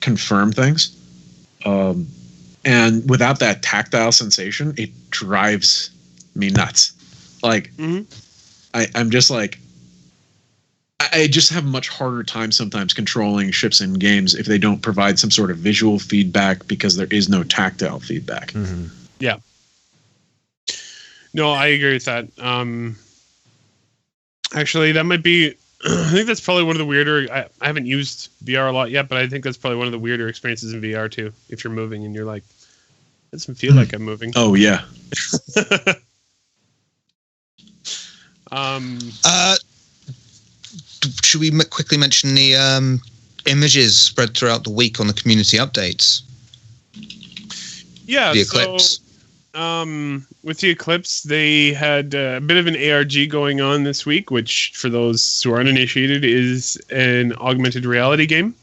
confirm things. And without that tactile sensation, it drives me nuts. Like, I'm just like, I just have a much harder time sometimes controlling ships in games if they don't provide some sort of visual feedback, because there is no tactile feedback. Yeah. No, I agree with that. Actually, that might be... I think that's probably one of the weirder... I haven't used VR a lot yet, but I think that's probably one of the weirder experiences in VR, too. If you're moving and you're like, it doesn't feel like I'm moving. Oh, yeah. Should we quickly mention the images spread throughout the week on the community updates? Yeah, the Eclipse. So, with the Eclipse, they had a bit of an ARG going on this week, which, for those who aren't initiated, is an augmented reality game.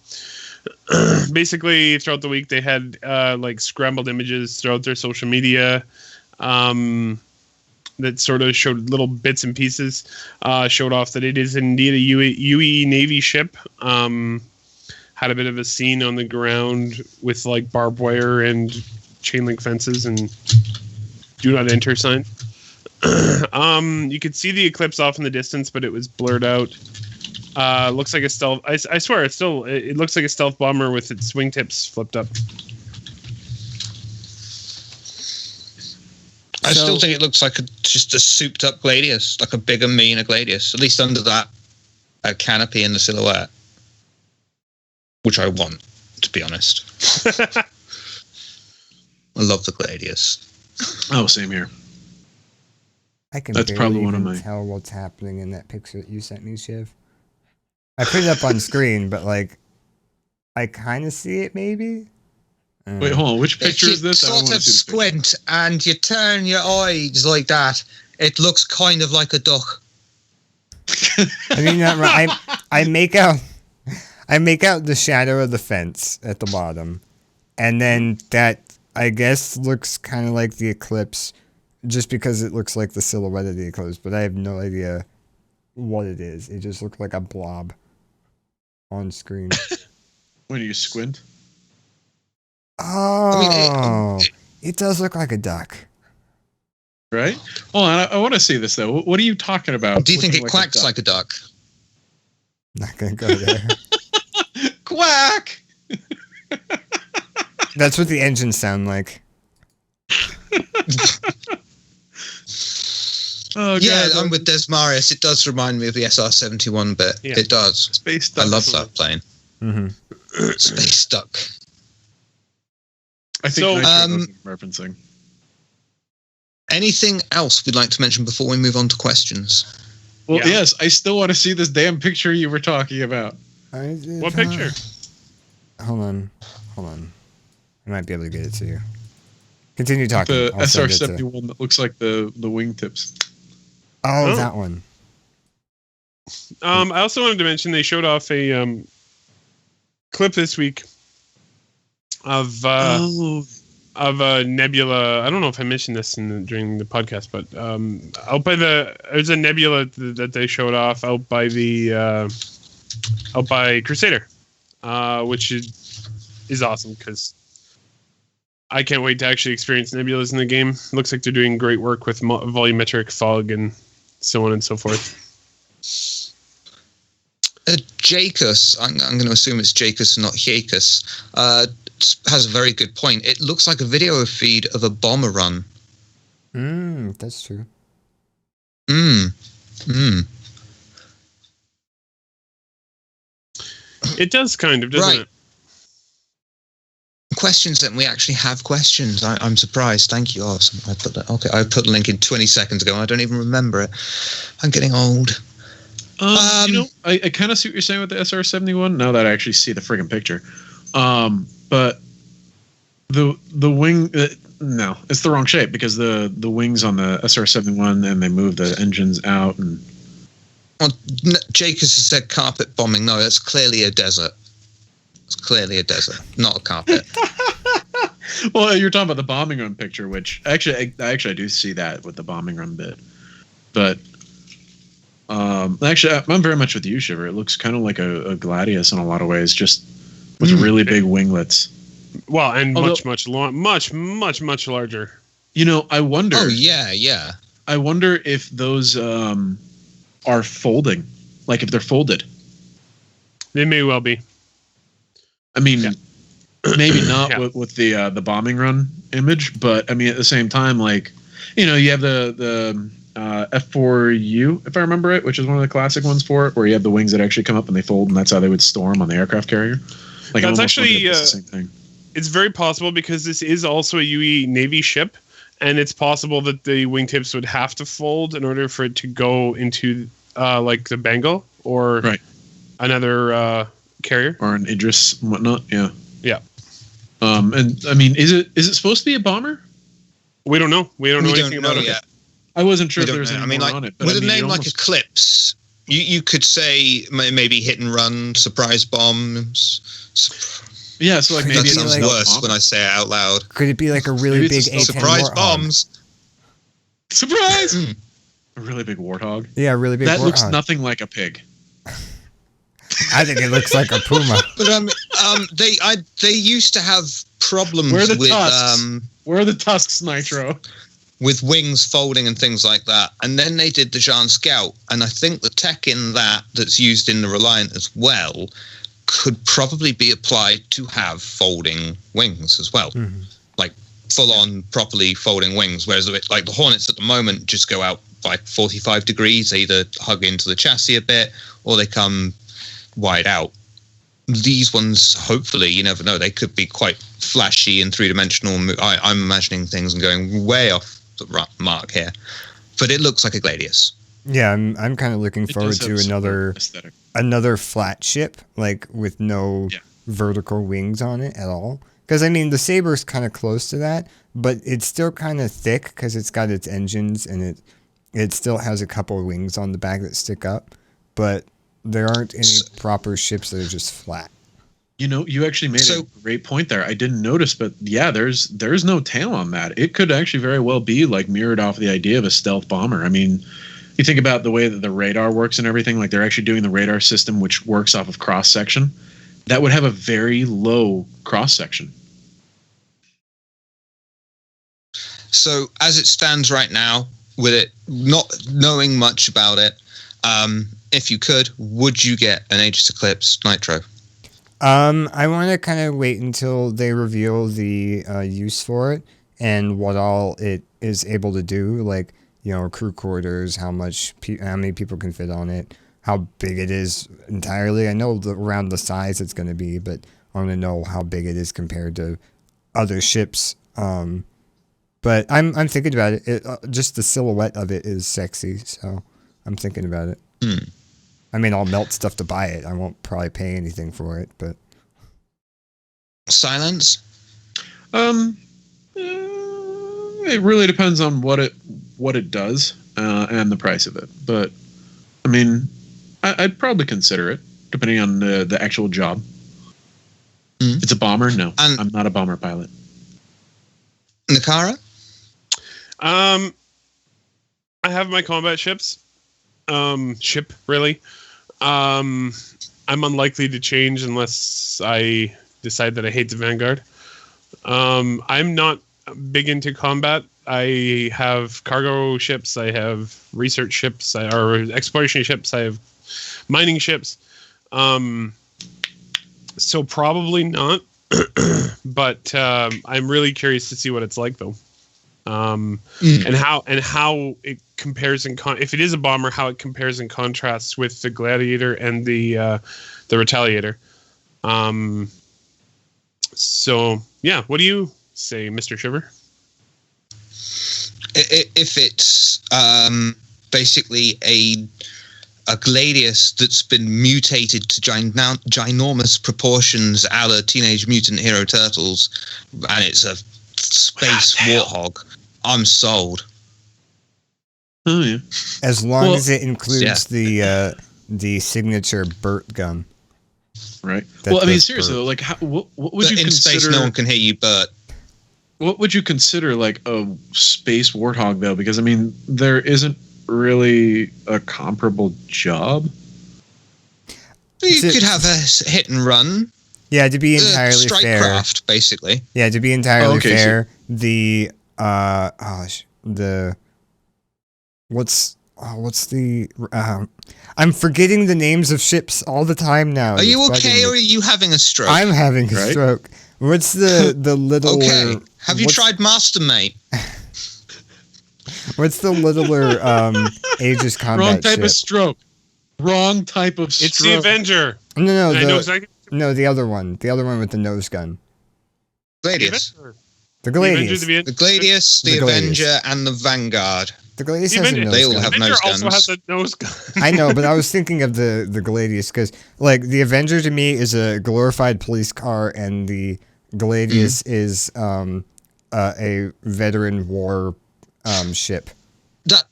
Basically, throughout the week, they had like scrambled images throughout their social media that sort of showed little bits and pieces, showed off that it is indeed a UE Navy ship. Had a bit of a scene on the ground with like barbed wire and chain link fences and do not enter sign. You could see the Eclipse off in the distance, but it was blurred out. Looks like a stealth. I swear, it looks like a stealth bomber with its wingtips flipped up. I still think it looks like just a souped-up Gladius, like a bigger, meaner Gladius, at least under that canopy in the silhouette, which I want, to be honest. I love the Gladius. Oh, same here. I can That's barely probably one of even my... tell what's happening in that picture that you sent me, Shiv. I put it up on screen, but like, I kind of see it maybe. Wait, hold on. Which picture is this? If you sort of squint and you turn your eyes like that, it looks kind of like a duck. I mean, I make out the shadow of the fence at the bottom, and then that, I guess, looks kind of like the Eclipse, just because it looks like the silhouette of the Eclipse, but I have no idea what it is. It just looked like a blob on screen. When you squint? Oh, it does look like a duck. Right? Hold on, I want to see this, though. What are you talking about? Do you think it quacks like a duck? Not going to go there. Quack! That's what the engines sound like. Oh, Yeah, God, I'm with Desmarius. It does remind me of the SR-71 bit. Yeah. It does. Space I Duck. love that plane. Mm-hmm. Space Duck. I think So, Nitro knows what I'm referencing. Anything else we'd like to mention before we move on to questions? Well, Yeah. yes, I still want to see this damn picture you were talking about. What picture? Hold on. I might be able to get it to you. Continue talking. The I'll send it to- SR-71 that looks like the wingtips. Oh, Oh. that one. I also wanted to mention they showed off a clip this week of Nebula. I don't know if I mentioned this during the podcast, but out by there's a nebula that they showed off out by Crusader, which is awesome because I can't wait to actually experience nebulas in the game. Looks like they're doing great work with volumetric fog and so on and so forth. Jacus, I'm going to assume it's Jacus, not Jacus, has a very good point. It looks like a video feed of a bomber run. That's true. It does kind of, doesn't Right. it? Questions, then. We actually have questions. I'm surprised. Thank you. Oh, I put the link in 20 seconds ago. I don't even remember it. I'm getting old. I kind of see what you're saying with the SR-71 now that I actually see the friggin' picture. But the wing, no, it's the wrong shape because the wings on the SR-71 and they move the engines out and. Well, Jacus has said carpet bombing. No, that's clearly a desert. It's clearly a desert, not a carpet. Well, you're talking about the bombing run picture, which actually I do see that with the bombing run bit. But actually, I'm very much with you, Shiver. It looks kind of like a Gladius in a lot of ways, just with really big winglets. Well, and much larger. You know, I wonder. Oh yeah. I wonder if those are folding, like if they're folded. They may well be. I mean, maybe not with the bombing run image, but I mean at the same time, like, you know, you have the F4U, if I remember it, which is one of the classic ones for it, where you have the wings that actually come up and they fold, and that's how they would store them on the aircraft carrier. Like, that's actually the same thing. It's very possible because this is also a UE Navy ship, and it's possible that the wingtips would have to fold in order for it to go into like the Bengal or another carrier or an Idris and whatnot. Yeah. And I mean, is it supposed to be a bomber? We don't know. We don't know anything about it yet. I wasn't sure if there was any more on it. But with a name like Eclipse, you could say maybe hit and run, surprise bombs. Yeah, so like maybe that sounds like worse when I say it out loud. Could it be like a really big A10 surprise warthog? bombs? Surprise! A really big warthog. Yeah, a really big. That warthog. looks nothing like a pig. I think it looks like a puma. But they used to have problems Where are the with tusks? Where are the tusks, Nitro? with wings folding and things like that. And then they did the Jean Scout, and I think the tech in that's used in the Reliant as well could probably be applied to have folding wings as well. Mm-hmm. Like full-on properly folding wings, whereas like the Hornets at the moment just go out by 45 degrees. They either hug into the chassis a bit or they come wide out. These ones, hopefully, you never know, they could be quite flashy and three-dimensional. I'm imagining things and going way off the mark here, but it looks like a Gladius. Yeah, I'm kind of looking forward to another flat ship, like with no vertical wings on it at all. Because I mean, the Saber's kind of close to that, but it's still kind of thick because it's got its engines and it still has a couple of wings on the back that stick up, but there aren't any proper ships that are just flat. You know, you actually made a great point there. I didn't notice, but yeah, there's no tail on that. It could actually very well be like mirrored off the idea of a stealth bomber. I mean, you think about the way that the radar works and everything, like they're actually doing the radar system, which works off of cross section. That would have a very low cross section. So as it stands right now, with it not knowing much about it, if you could, would you get an Aegis Eclipse Nitro? I want to kind of wait until they reveal the use for it and what all it is able to do. Like, crew quarters, how many people can fit on it, how big it is entirely. I know around the size it's going to be, but I want to know how big it is compared to other ships. But I'm thinking about it. Just the silhouette of it is sexy, so I'm thinking about it. I mean, I'll melt stuff to buy it. I won't probably pay anything for it, but Silence. It really depends on what it does and the price of it. But I mean, I'd probably consider it depending on the actual job. It's a bomber. No, I'm not a bomber pilot. Nehkara. I have my combat ships. Ship really. I'm unlikely to change unless I decide that I hate the Vanguard. I'm not big into combat. I have cargo ships. I have research ships. Or exploration ships. I have mining ships. So probably not. But I'm really curious to see what it's like, though. And how it compares if it is a bomber, how it compares and contrasts with the Gladiator and the Retaliator. So yeah, what do you say, Mr. Shiver? If it's basically a Gladius that's been mutated to ginormous proportions a la Teenage Mutant Hero Turtles, and it's a space warthog, I'm sold. Oh yeah. As long as it includes the signature Burt gun. Right. Well, I mean, seriously, though, like, what would you consider? Space, no one can hear you, Burt. What would you consider like a space warthog, though? Because I mean, there isn't really a comparable job. You could have a hit and run. Yeah, to be entirely fair. Strikecraft, basically. Yeah, to be entirely fair, what's the I'm forgetting the names of ships all the time now. Are you okay, or are you having a stroke? I'm having a stroke. What's the littler? Okay. Have you tried Mastermate? What's the littler Aegis combat Wrong type ship? of stroke. Wrong type of stroke. It's the Avenger. No, No, the other one. The other one with the nose gun. Gladius. The Gladius. The Gladius, the Avenger, and the Vanguard. The Gladius has a nose gun. They all have nose guns. Also has a nose gun. I know, but I was thinking of the Gladius because, like, the Avenger to me is a glorified police car, and the Gladius is a veteran war ship.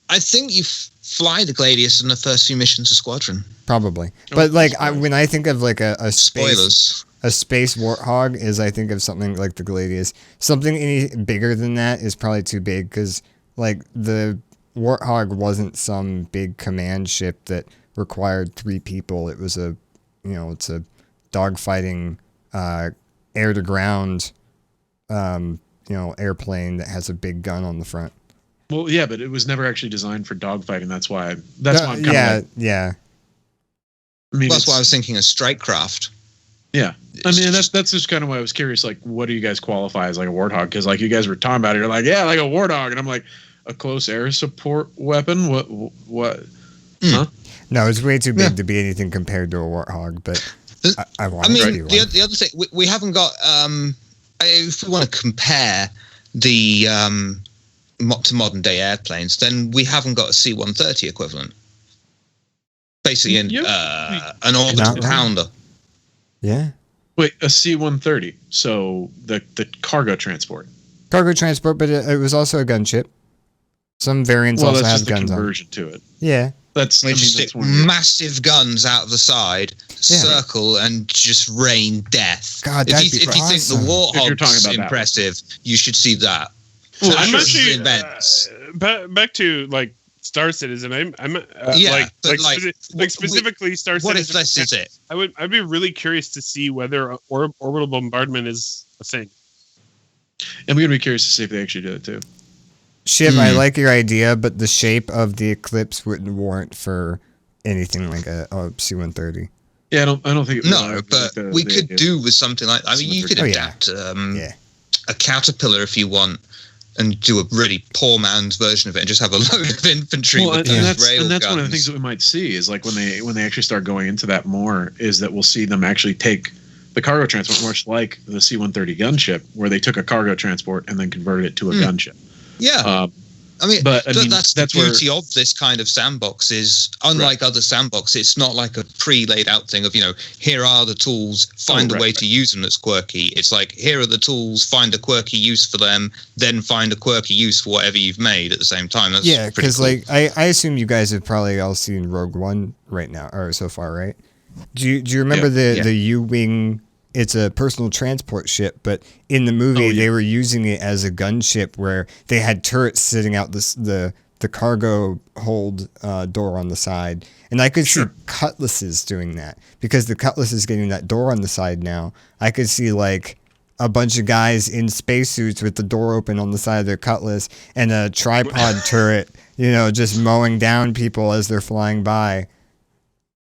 I think you fly the Gladius in the first few missions of Squadron. Probably, but like when I think of like a space. Spoilers. A space warthog is, I think of something like the Gladius. Something any bigger than that is probably too big because, like, the Warthog wasn't some big command ship that required 3 people. It was it's a dogfighting, air to ground, airplane that has a big gun on the front. Well, yeah, but it was never actually designed for dogfighting. That's why I'm kind of yeah. I mean, that's why I was thinking of Strikecraft. Yeah, I mean that's just kind of why I was curious. Like, what do you guys qualify as like a warthog? Because like you guys were talking about it, you're like, yeah, like a warthog, and I'm like, a close air support weapon. What? Huh? No, it's way too big to be anything compared to a warthog. But I mean, the other thing we haven't got. If we want to compare the to modern day airplanes, then we haven't got a C-130 equivalent. Basically, an orbital pounder. Yeah. Wait, a C-130. So the cargo transport. Cargo transport, but it was also a gunship. Some variants also have guns on. Conversion to it. Yeah. That's massive guns out of the side, circle, and just rain death. God, if you think the Warthog's impressive, you should see that. Well, I'm actually back to like Star Citizen. Specifically Star Citizen. What if this is it? I'd be really curious to see whether orbital bombardment is a thing. And we're gonna be curious to see if they actually do it too. Shiv, I like your idea, but the shape of the Eclipse wouldn't warrant for anything like a C-130. Yeah, I don't think. But we could do with something like. I mean, you could adapt a caterpillar if you want. and do a really poor man's version of it and just have a load of infantry with those rail that's guns. one of the things that we might see is like when they actually start going into that more is that we'll see them actually take the cargo transport, much like the C-130 gunship, where they took a cargo transport and then converted it to a gunship. Yeah. But that's the beauty of this kind of sandbox is, unlike other sandboxes, it's not like a pre-laid out thing of, here are the tools, find a way to use them that's quirky. It's like, here are the tools, find a quirky use for them, then find a quirky use for whatever you've made at the same time. That's because cool. I assume you guys have probably all seen Rogue One right now, or so far, right? Do you remember the U-Wing? It's a personal transport ship, but in the movie they were using it as a gunship where they had turrets sitting out the cargo hold door on the side. And I could see Cutlasses doing that because the Cutlass is getting that door on the side now. I could see like a bunch of guys in spacesuits with the door open on the side of their Cutlass and a tripod turret, just mowing down people as they're flying by.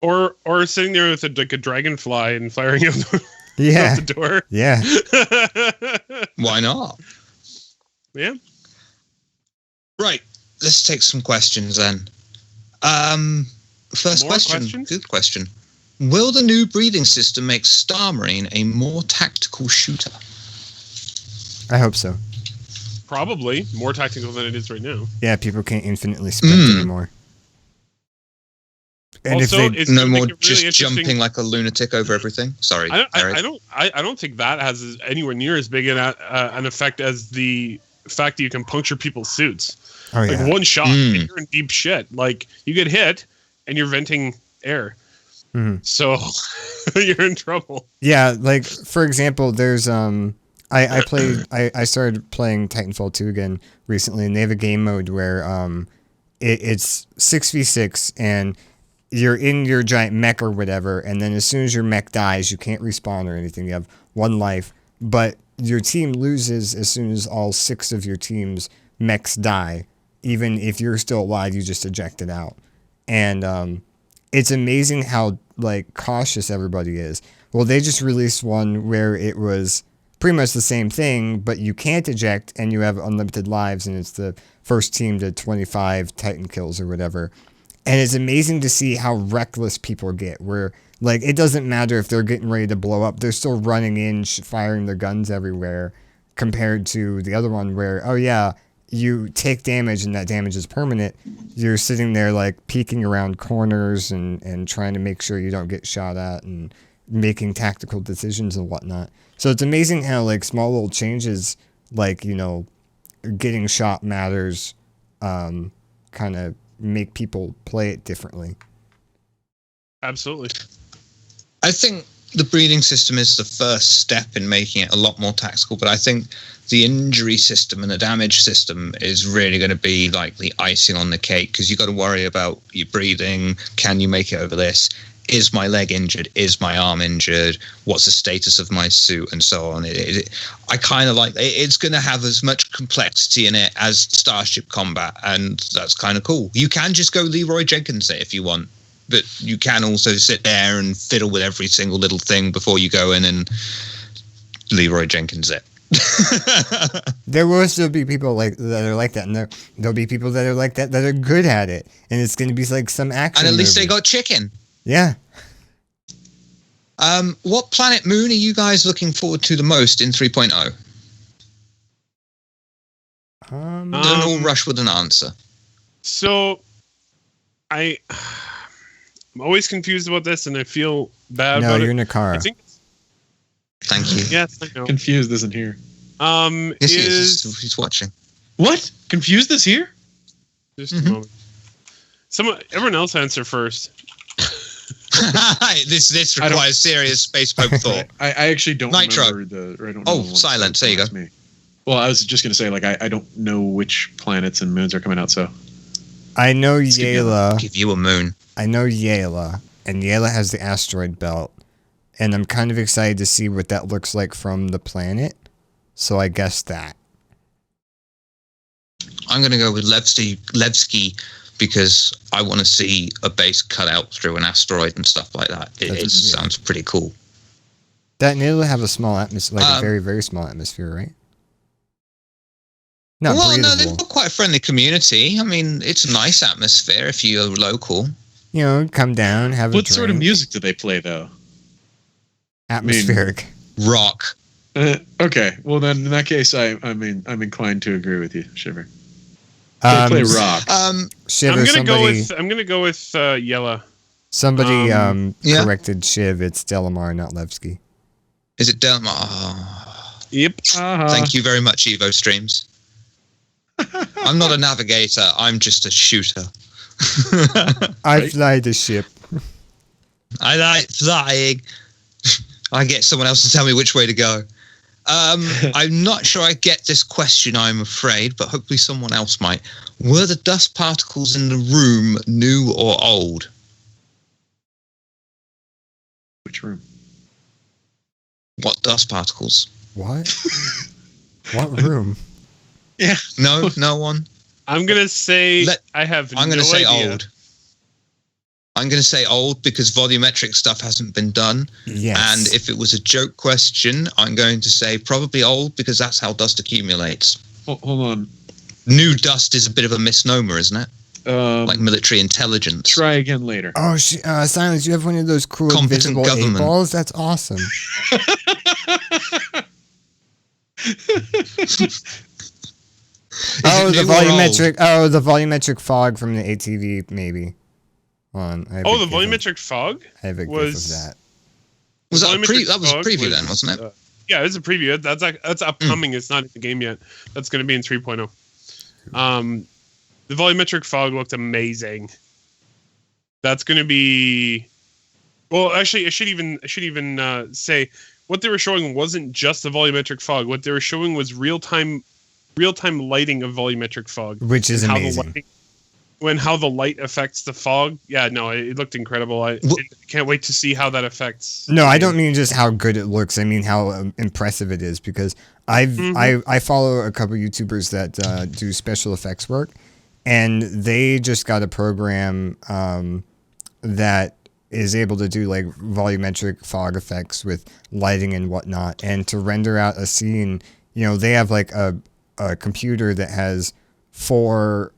Or sitting there with a dragonfly and firing out the door. Yeah. Why not? Yeah. Right. Let's take some questions then. First question. Questions? Good question. Will the new breathing system make Star Marine a more tactical shooter? I hope so. Probably more tactical than it is right now. Yeah, people can't infinitely sprint anymore. And also, if they no more really just jumping like a lunatic over everything. Sorry, I don't think that has anywhere near as big an effect as the fact that you can puncture people's suits. Oh, yeah. Like one shot, and you're in deep shit. Like you get hit, and you're venting air, so you're in trouble. Yeah, like for example, there's I started playing Titanfall 2 again recently, and they have a game mode where it's 6v6 and you're in your giant mech or whatever, and then as soon as your mech dies, you can't respawn or anything. You have one life, but your team loses as soon as all 6 of your team's mechs die. Even if you're still alive, you just eject it out. And it's amazing how like cautious everybody is. Well, they just released one where it was pretty much the same thing, but you can't eject and you have unlimited lives, and it's the first team to 25 Titan kills or whatever. And it's amazing to see how reckless people get, where like it doesn't matter if they're getting ready to blow up, they're still running in, firing their guns everywhere, compared to the other one where, oh yeah, you take damage and that damage is permanent. You're sitting there like peeking around corners and trying to make sure you don't get shot at and making tactical decisions and whatnot. So it's amazing how like small little changes, like, getting shot matters, kind of make people play it differently. Absolutely. I think the breathing system is the first step in making it a lot more tactical, but I think the injury system and the damage system is really going to be like the icing on the cake, because you've got to worry about your breathing. Can you make it over this? Is my leg injured? Is my arm injured? What's the status of my suit? And so on. I kind of like it's going to have as much complexity in it as Starship Combat, and that's kind of cool. You can just go Leroy Jenkins it if you want, but you can also sit there and fiddle with every single little thing before you go in and Leroy Jenkins it. There will still be people that are like that, and there'll be people that are like that are good at it, and it's going to be like some action. And at least movie. they got chicken. Yeah. What planet moon are you guys looking forward to the most in 3.0? Don't all rush with an answer. So, I'm always confused about this, and I feel bad about it. No, you're Nehkara. I think. Thank you. Yes, I know. Confused isn't here. Yes, he is. He's watching. What? Confused is here? Just a moment. Everyone else answer first. This requires serious space poke thought. I actually don't Nitro. remember I don't know Silence. There you go. Me. Well, I was just going to say, I don't know which planets and moons are coming out, so. I know Yayla. Give you a moon. I know Yayla, and Yayla has the asteroid belt, and I'm kind of excited to see what that looks like from the planet, so I guess that. I'm going to go with Levski, because I want to see a base cut out through an asteroid and stuff like that. It sounds pretty cool. That it'll have a small atmosphere, a very, very small atmosphere, right? Not well, breathable. no, they've got quite a friendly community. I mean, it's a nice atmosphere if you're local. You know, come down, have a What drink. sort of music do they play, though? Atmospheric. Rock. Okay, well then in that case, I'm inclined to agree with you, Shiver. They play rock. Shiver, I'm gonna go with Yella. Somebody Yeah. corrected Shiv. It's Delamar, not Levski. Is it Delmar? Oh, Yep. thank you very much, Evo Streams. I'm not a navigator. I'm just a shooter. I fly the ship. I like flying. I get someone else to tell me which way to go. I'm not sure I get this question, I'm afraid, but hopefully someone else might. Were the dust particles in the room new or old? Which room? What dust particles? What? What room? Yeah. No one? I'm gonna say I have I'm going no to say idea. old. I'm going to say old because volumetric stuff hasn't been done. Yes. And if it was a joke question, I'm going to say probably old because that's how dust accumulates. Hold on. New dust is a bit of a misnomer, isn't it? Like military intelligence. Try again later. Oh, Silence, you have one of those cool Competent invisible government. 8-balls? That's awesome. Is it new or old? The volumetric fog from the ATV, maybe. Hold on. Oh, the volumetric fog? I have a gif was- of that. Was that a Volumetric that was a fog preview then, wasn't it? Yeah, it's a preview. That's upcoming. It's not in the game yet. That's going to be in 3.0. The volumetric fog looked amazing. That's going to be. Well, actually, I should even say what they were showing wasn't just the volumetric fog. What they were showing was real time lighting of volumetric fog, Which is and amazing. how the light affects the fog. Yeah, no, it looked incredible. I can't wait to see how that affects. No, I don't mean just how good it looks. I mean how impressive it is, because I follow a couple YouTubers that do special effects work, and they just got a program that is able to do like volumetric fog effects with lighting and whatnot, and to render out a scene. You know, they have like a computer that has 4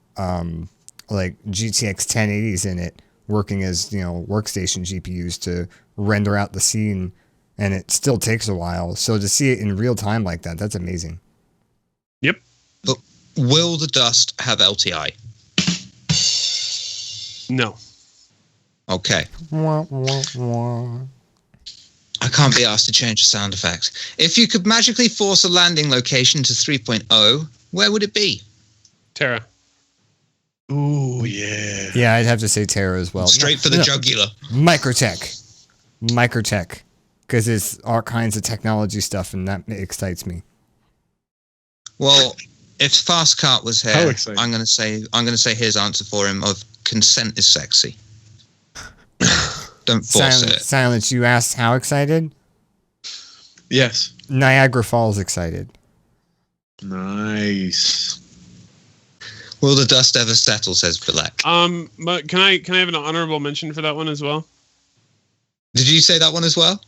like GTX 1080s in it working as, you know, workstation GPUs to render out the scene, and it still takes a while. So to see it in real time like that, that's amazing. Yep. But will the dust have LTI? No. Okay. Wah, wah, wah. I can't be asked to change the sound effects. If you could magically force a landing location to 3.0, where would it be? Terra. Ooh, yeah. Yeah, I'd have to say Terra as well. Straight for the jugular. Microtech, because it's all kinds of technology stuff, and that excites me. Well, if Fast Cart was How here, exciting. I'm going to say his answer for him of consent is sexy. Don't force it. Silence, you asked how excited? Yes. Niagara Falls excited. Nice. Will the dust ever settle? Says Black. But can I have an honorable mention for that one as well? Did you say that one as well?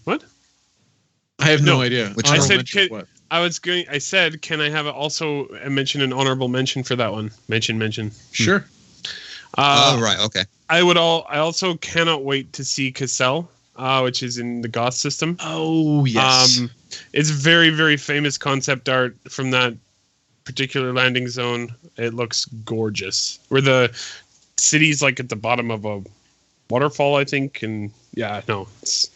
What? I have no No. idea. Which Honorable one? mention what? I said, can I have also mention an honorable mention for that one? Mention. Sure. Oh, right. Okay. I also cannot wait to see Cassell, which is in the Goth system. Oh, yes. It's very, very famous concept art from that particular landing zone. It looks gorgeous. Where the city's like at the bottom of a waterfall, I think, and yeah, no, it's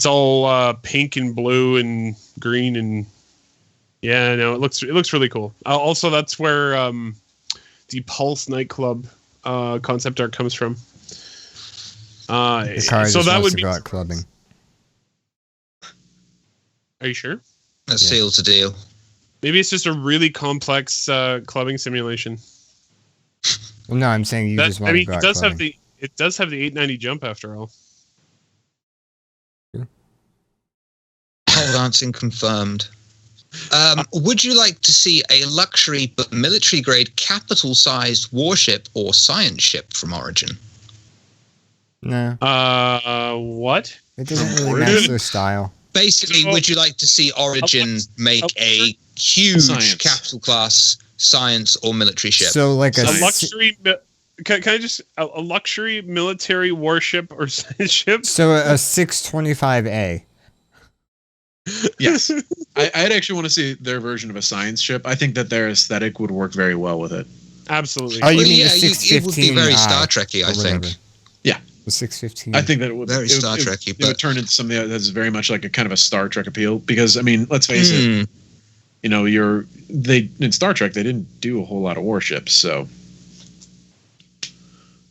all pink and blue and green, and yeah, no, it looks really cool. Also, that's where the Pulse nightclub concept art comes from. The car so just that wants would to be. go out clubbing. Are you sure? That seals the deal. Maybe it's just a really complex clubbing simulation. Well, no, I'm saying you just want to go out clubbing. It does have the 890 jump after all. Pole dancing confirmed. Would you like to see a luxury but military grade capital-sized warship or science ship from Origin? No, What? it doesn't really match their style. basically, would you like to see Origin make a huge capital class science or military ship? So like a luxury. Can I just a luxury military warship or science ship? So a 625A. Yes, I'd actually want to see their version of a science ship. I think that their aesthetic would work very well with it. Absolutely. Oh, you mean yeah, the it would be very Star Trekky, I think. Yeah, the 615. I think that it would very Star Trekky, it would turn into something that has very much like a kind of a Star Trek appeal. Because I mean, let's face it, you know, in Star Trek they didn't do a whole lot of warships, so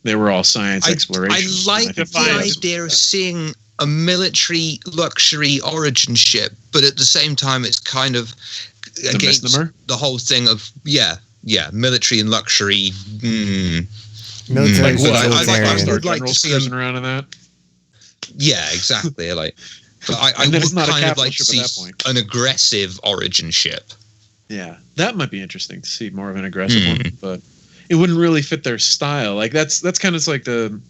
they were all science exploration. I like the idea of seeing a military luxury Origin ship, but at the same time, it's kind of against the whole thing of military and luxury. Military. I would like to see them around in that. Yeah, exactly. But I would kind of like to see an aggressive Origin ship. Yeah, that might be interesting to see more of an aggressive one, but it wouldn't really fit their style. Like that's kind of like the,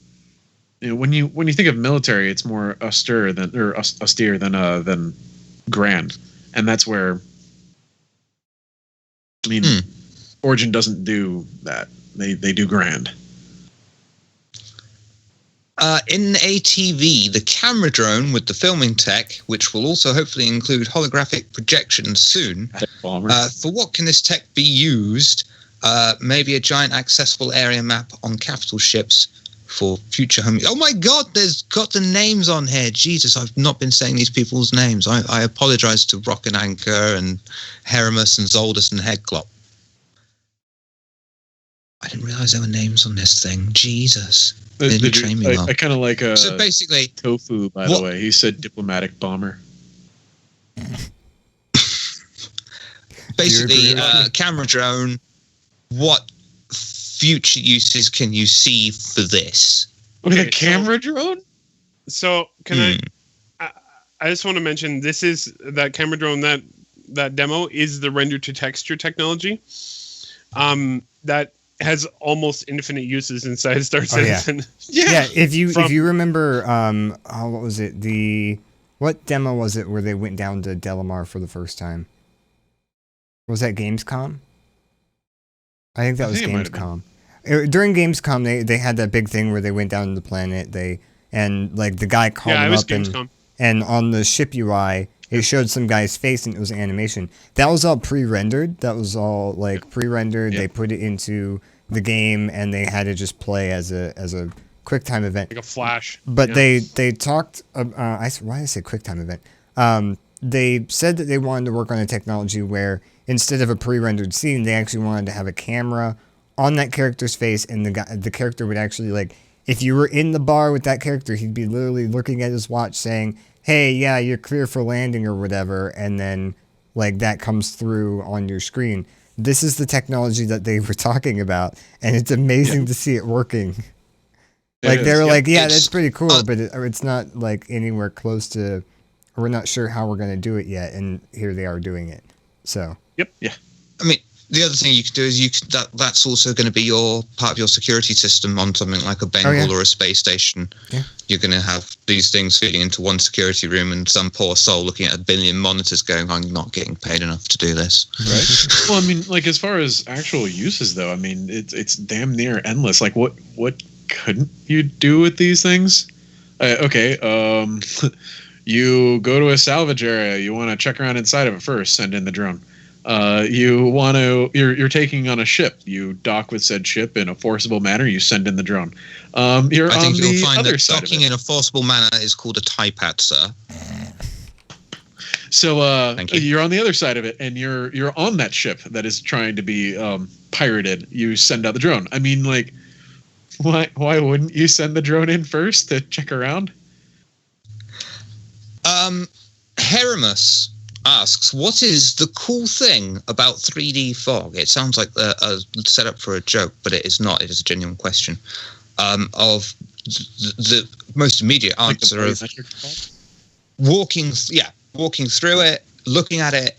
you know, when you think of military, it's more austere than grand, and that's where, I mean, Origin doesn't do that. They do grand. In ATV, the camera drone with the filming tech, which will also hopefully include holographic projections soon. For what can this tech be used? Maybe a giant accessible area map on capital ships for future home. Oh my God, there's got the names on here. Jesus, I've not been saying these people's names. I apologize to Rock and Anchor and Heramus and Zoldus and Headclop. I didn't realize there were names on this thing. Jesus. I kind of like so basically Tofu, by the way. He said diplomatic bomber. Basically, camera drone. What future uses can you see for this? With a camera drone? So can I just want to mention this is that camera drone that demo is the render to texture technology. That has almost infinite uses inside Star Citizen. Yeah, if you remember, what was it? What demo was it where they went down to Delamar for the first time? Was that Gamescom? I think that was Gamescom. During Gamescom, they had that big thing where they went down to the planet. And like the guy called them up, and on the ship UI, it showed some guy's face and it was animation. That was all pre-rendered. That was all like pre-rendered. Yep. They put it into the game and they had to just play as a QuickTime event, like a flash. But they talked. Why did I say QuickTime event? They said that they wanted to work on a technology where instead of a pre-rendered scene, they actually wanted to have a camera on that character's face, and the character would actually, like, if you were in the bar with that character, he'd be literally looking at his watch saying, hey, yeah, you're clear for landing or whatever, and then, like, that comes through on your screen. This is the technology that they were talking about, and it's amazing to see it working. Like, they were like, yeah, that's pretty cool, but it's not, like, anywhere close to, we're not sure how we're going to do it yet, and here they are doing it. So. Yep. Yeah. I mean, the other thing you can do is that's also going to be part of your security system on something like a Bengal or a space station. Yeah. You're going to have these things feeding into one security room, and some poor soul looking at 1 billion monitors going, I'm not getting paid enough to do this. Right. Well, I mean, like, as far as actual uses, though, I mean, it's damn near endless. Like, what couldn't you do with these things? You go to a salvage area. You want to check around inside of it first. Send in the drone. You're taking on a ship. You dock with said ship in a forcible manner. You send in the drone. I think you'll find that docking in a forcible manner is called a Typat, sir. So you're on the other side of it, and you're on that ship that is trying to be pirated. You send out the drone. I mean, like, why wouldn't you send the drone in first to check around? Heramus asks, what is the cool thing about 3D fog? It sounds like a setup for a joke, but it is not. It is a genuine question. Of the most immediate answer of walking through it, looking at it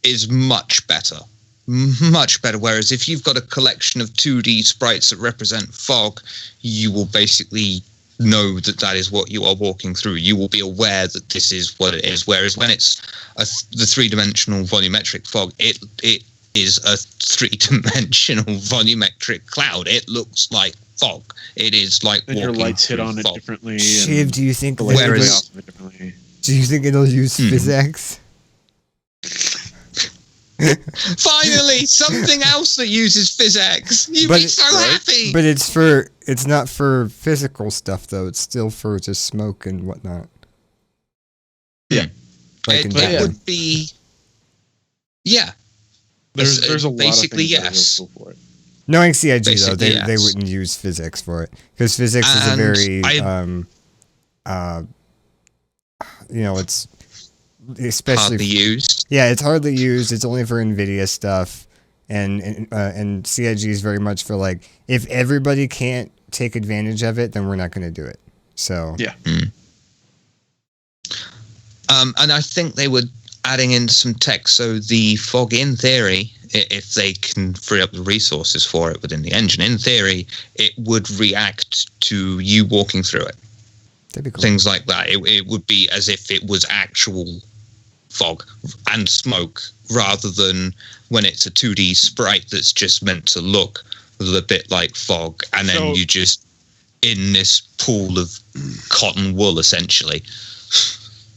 is much better. Much better. Whereas if you've got a collection of 2D sprites that represent fog, you will basically know that is what you are walking through. You will be aware that this is what it is. Whereas when it's the three-dimensional volumetric fog, it is a three-dimensional volumetric cloud. It looks like fog. It is like and your lights hit on fog. it differently. Shiv, do you think the lights whereas- play off of it differently. do you think it'll use physics? Finally, something else that uses physics. You'd be so happy. But it's not for physical stuff though. It's still for just smoke and whatnot. Yeah. Like It would be. Yeah. There's a lot basically of things that are yes. really cool for it. Knowing CIG though, Basically, they yes. wouldn't use physics for it because physics is a And very it's especially Hardly used. yeah, it's hardly used. It's only for NVIDIA stuff, and CIG is very much for like if everybody can't take advantage of it, then we're not going to do it. So Yeah. And I think they were adding in some tech, so the fog, in theory, if they can free up the resources for it within the engine, in theory, it would react to you walking through it. that'd be cool. Things like that. It would be as if it was actual fog and smoke, rather than when it's a 2D sprite that's just meant to look a little bit like fog, and then you just in this pool of cotton wool, essentially.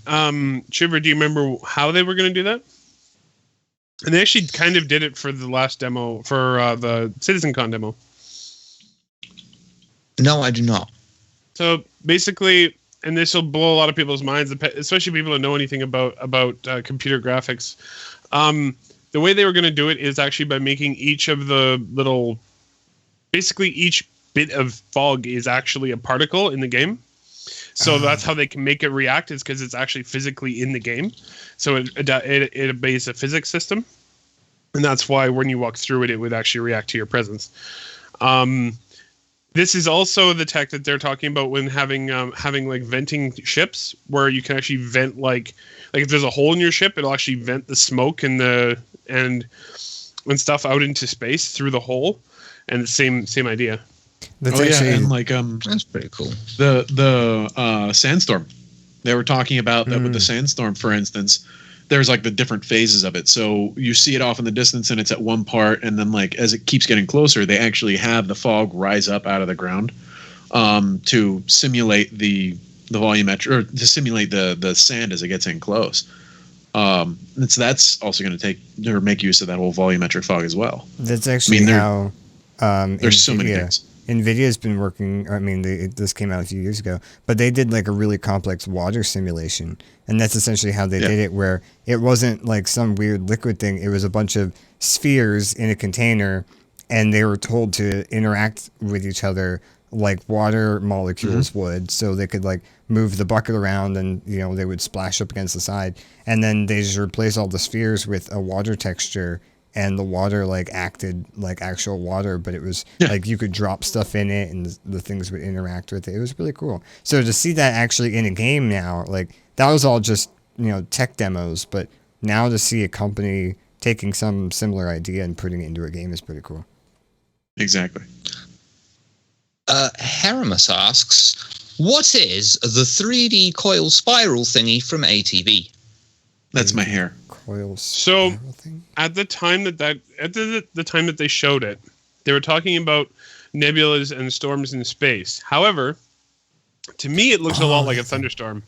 Shiver, do you remember how they were going to do that? And they actually kind of did it for the last demo, for the CitizenCon demo. No, I do not. So basically, and this will blow a lot of people's minds, especially people who know anything about computer graphics. The way they were going to do it is actually by making each of the little, basically each bit of fog is actually a particle in the game. So that's how they can make it react, is because it's actually physically in the game. So it obeys a physics system. And that's why when you walk through it, it would actually react to your presence. This is also the tech that they're talking about when having like venting ships, where you can actually vent like if there's a hole in your ship, it'll actually vent the smoke and stuff out into space through the hole. And the same idea. That's and like That's pretty cool. the sandstorm. They were talking about that with the sandstorm, for instance. There's like the different phases of it. So you see it off in the distance and it's at one part, and then like as it keeps getting closer, they actually have the fog rise up out of the ground to simulate the volumetric, or to simulate the sand as it gets in close. And so that's also going to take or make use of that whole volumetric fog as well. That's actually how there's so many things. NVIDIA's been working. I mean, this came out a few years ago, but they did like a really complex water simulation, and that's essentially how they did it. Where it wasn't like some weird liquid thing; it was a bunch of spheres in a container, and they were told to interact with each other like water molecules would, so they could like move the bucket around, and they would splash up against the side, and then they just replace all the spheres with a water texture. And the water like acted like actual water, but it was like you could drop stuff in it and the things would interact with it. It was really cool. So to see that actually in a game now, like that was all just, tech demos, but now to see a company taking some similar idea and putting it into a game is pretty cool. Exactly. Heramus asks, what is the 3D coil spiral thingy from ATV? That's my hair. Coil So thing? at the time that the time that they showed it, they were talking about nebulas and storms in space. However, to me it looks a lot like a thunderstorm.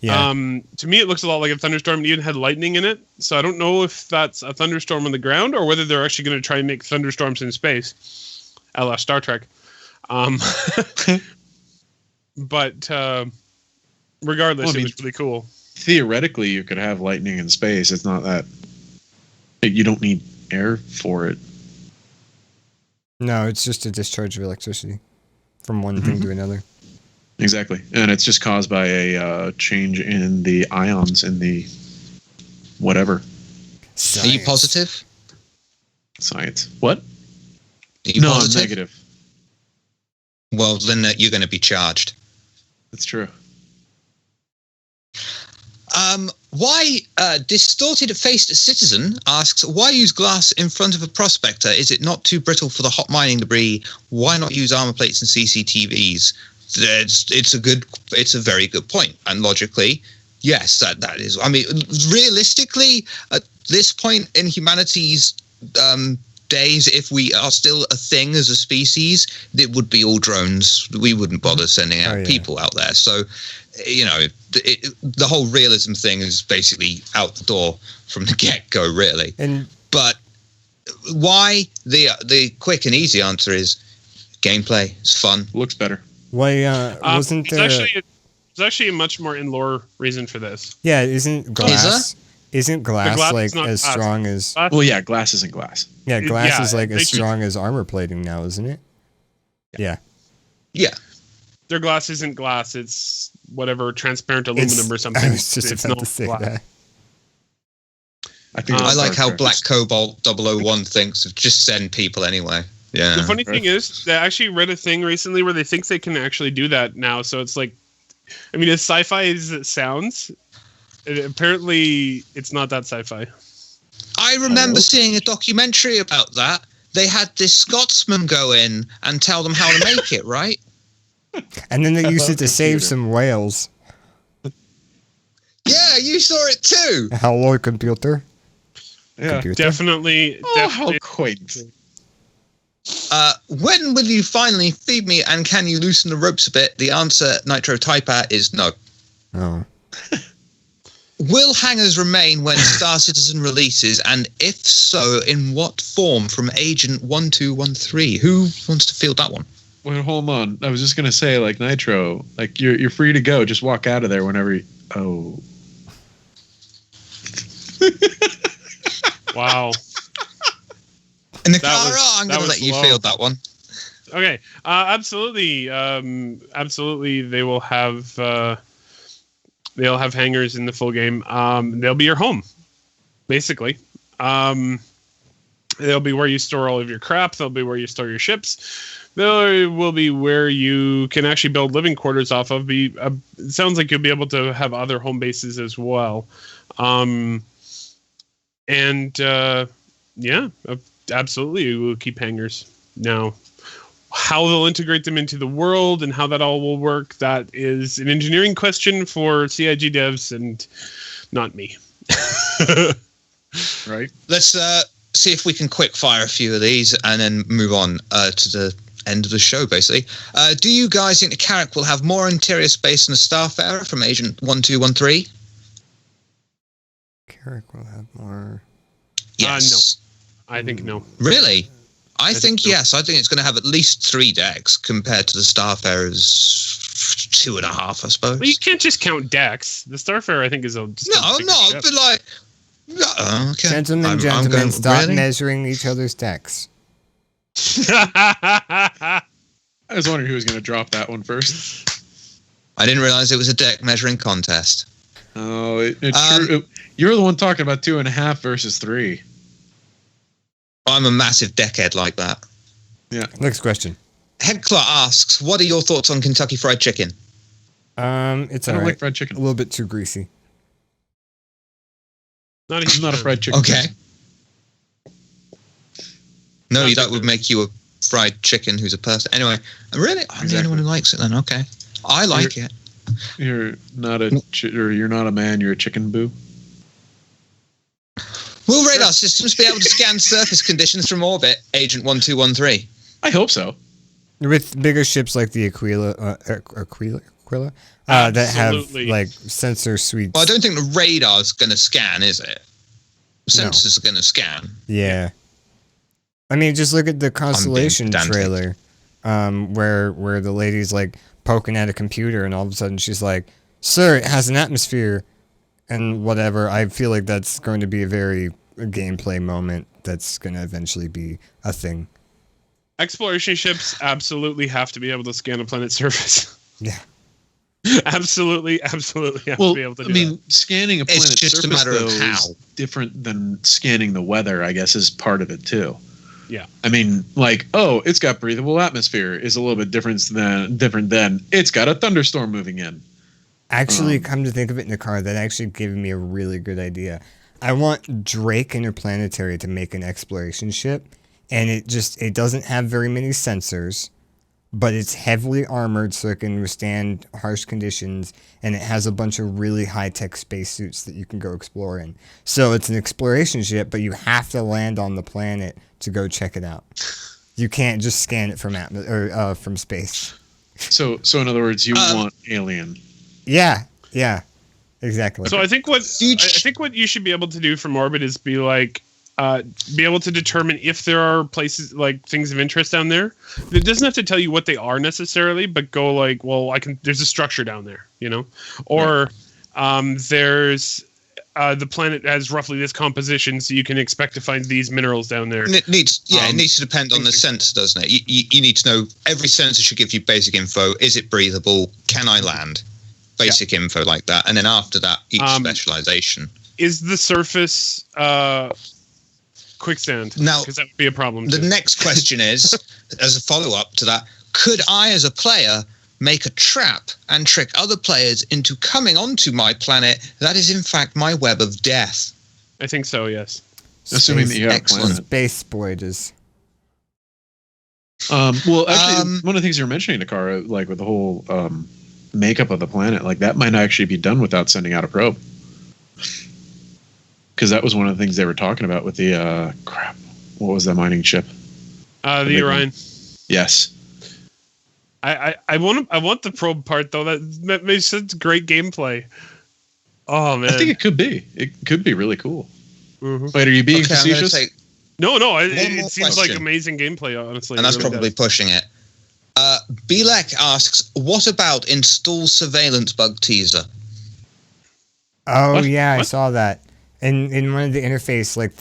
Yeah. To me it looks a lot like a thunderstorm. It even had lightning in it. So I don't know if that's a thunderstorm on the ground or whether they're actually going to try and make thunderstorms in space, a la Star Trek. But regardless, it was really cool. Theoretically, you could have lightning in space. It's not that you don't need air for it. No, it's just a discharge of electricity from one thing to another. Exactly. And it's just caused by a change in the ions in the whatever. Are you positive? Science. What? Are you No, positive? I'm negative. Well, then you're going to be charged. That's true. Why distorted-faced citizen asks, why use glass in front of a prospector? Is it not too brittle for the hot mining debris? Why not use armor plates and CCTVs? it's a very good point, and logically, yes, that is. I mean, realistically, at this point in humanity's days, if we are still a thing as a species, it would be all drones. We wouldn't bother sending out people out there. So, the whole realism thing is basically out the door from the get-go, really. But why the quick and easy answer is gameplay. It's fun, looks better. Why wasn't there? There's actually a much more in-lore reason for this. Yeah, isn't glass? Isn't glass like as strong as? Well, yeah, glass isn't glass. Yeah, glass is like as strong as armor plating now, isn't it? Yeah. Their glass isn't glass; it's whatever transparent aluminum or something. I was just about to say that. I think I like how Black Cobalt 001 thinks of just send people anyway. Yeah. The funny thing is, I actually read a thing recently where they think they can actually do that now. So it's like, I mean, as sci-fi as it sounds, apparently it's not that sci-fi. I remember seeing a documentary about that. They had this Scotsman go in and tell them how to make it, right? And then they used it to save some whales. Yeah, you saw it too. Hello, computer. Yeah, computer. Definitely. How quaint. When will you finally feed me, and can you loosen the ropes a bit? The answer, Nitro Typat, is no. Oh. Will hangars remain when Star Citizen releases, and if so, in what form? From Agent 1213. Who wants to field that one? Wait, hold on. I was just gonna say, like Nitro, like you're free to go. Just walk out of there whenever. Wow. In the car, I'm going to let you field that one. Okay. Absolutely. Absolutely. They'll have hangars in the full game. They'll be your home, basically. They'll be where you store all of your crap. They'll be where you store your ships. They will be where you can actually build living quarters off of. It sounds like you'll be able to have other home bases as well. Absolutely, we'll keep hangars. Now, how they'll integrate them into the world and how that all will work, that is an engineering question for CIG devs and not me. Right. Let's see if we can quick fire a few of these and then move on to the end of the show, basically. Do you guys think the Carrack will have more interior space than a Starfarer from Agent 1213? Carrack will have more. Yes. No. I think no. Really? I think no. yes. I think it's going to have at least 3 decks compared to the Starfarer's 2.5, I suppose. Well, you can't just count decks. The Starfarer, I think, is a bigger ship. But like, okay. Gentlemen, stop measuring each other's decks. I was wondering who was going to drop that one first. I didn't realize it was a deck measuring contest. Oh, it's true. You're the one talking about 2.5 versus 3. I'm a massive deckhead like that. Yeah. Next question. Headclaw asks, "What are your thoughts on Kentucky Fried Chicken?" It's I don't like fried chicken. A little bit too greasy. Not a fried chicken. Okay. No, that would make you a fried chicken who's a person. Anyway, really, I'm the only one who likes it then. Okay, I like it. You're not a man. You're a chicken boo. Will radar systems be able to scan surface conditions from orbit, Agent 1213? I hope so. With bigger ships like the Aquila, that have like sensor suites. Well, I don't think the radar's going to scan, is it? Sensors are going to scan. Yeah. I mean, just look at the Constellation trailer, where the lady's like poking at a computer, and all of a sudden she's like, "Sir, it has an atmosphere," and whatever. I feel like that's going to be a gameplay moment that's going to eventually be a thing. Exploration ships absolutely have to be able to scan a planet's surface. Yeah. absolutely have to be able to do that. Scanning a planet's just surface, a matter of how. is different than scanning the weather, I guess, is part of it, too. Yeah. I mean, like, it's got breathable atmosphere is a little bit different than it's got a thunderstorm moving in. Actually, come to think of it, Nehkara, that actually gave me a really good idea. I want Drake Interplanetary to make an exploration ship, and it doesn't have very many sensors, but it's heavily armored so it can withstand harsh conditions, and it has a bunch of really high-tech spacesuits that you can go explore in. So it's an exploration ship, but you have to land on the planet to go check it out. You can't just scan it from from space. So in other words, you want Alien. Yeah, exactly. So I think what you should be able to do from orbit is be able to determine if there are places like things of interest down there. It doesn't have to tell you what they are necessarily, but go like, well, there's a structure down there, or there's the planet has roughly this composition, so you can expect to find these minerals down there. And it needs to depend on the sensor, doesn't it? You need to know, every sensor should give you basic info. Is it breathable? Can I land? Basic info like that. And then after that, each specialization. Is the surface quicksand? Now, because that would be a problem. The next question is, as a follow-up to that, could I, as a player, make a trap and trick other players into coming onto my planet that is in fact my web of death? I think so, yes. Assuming that you have a planet. Space spoilers. Well, actually, one of the things you were mentioning, Nehkara, like with the whole makeup of the planet, like that might actually be done without sending out a probe. Because that was one of the things they were talking about with the what was that mining ship? The Orion. Yes. I want the probe part though. That makes such great gameplay. Oh man, I think it could be. It could be really cool. Mm-hmm. Wait, are you being facetious? No. It seems like amazing gameplay, honestly. And that's really probably pushing it. Belek asks, "What about install surveillance bug teaser?" Oh What? yeah, What? I saw that. In one of the interface like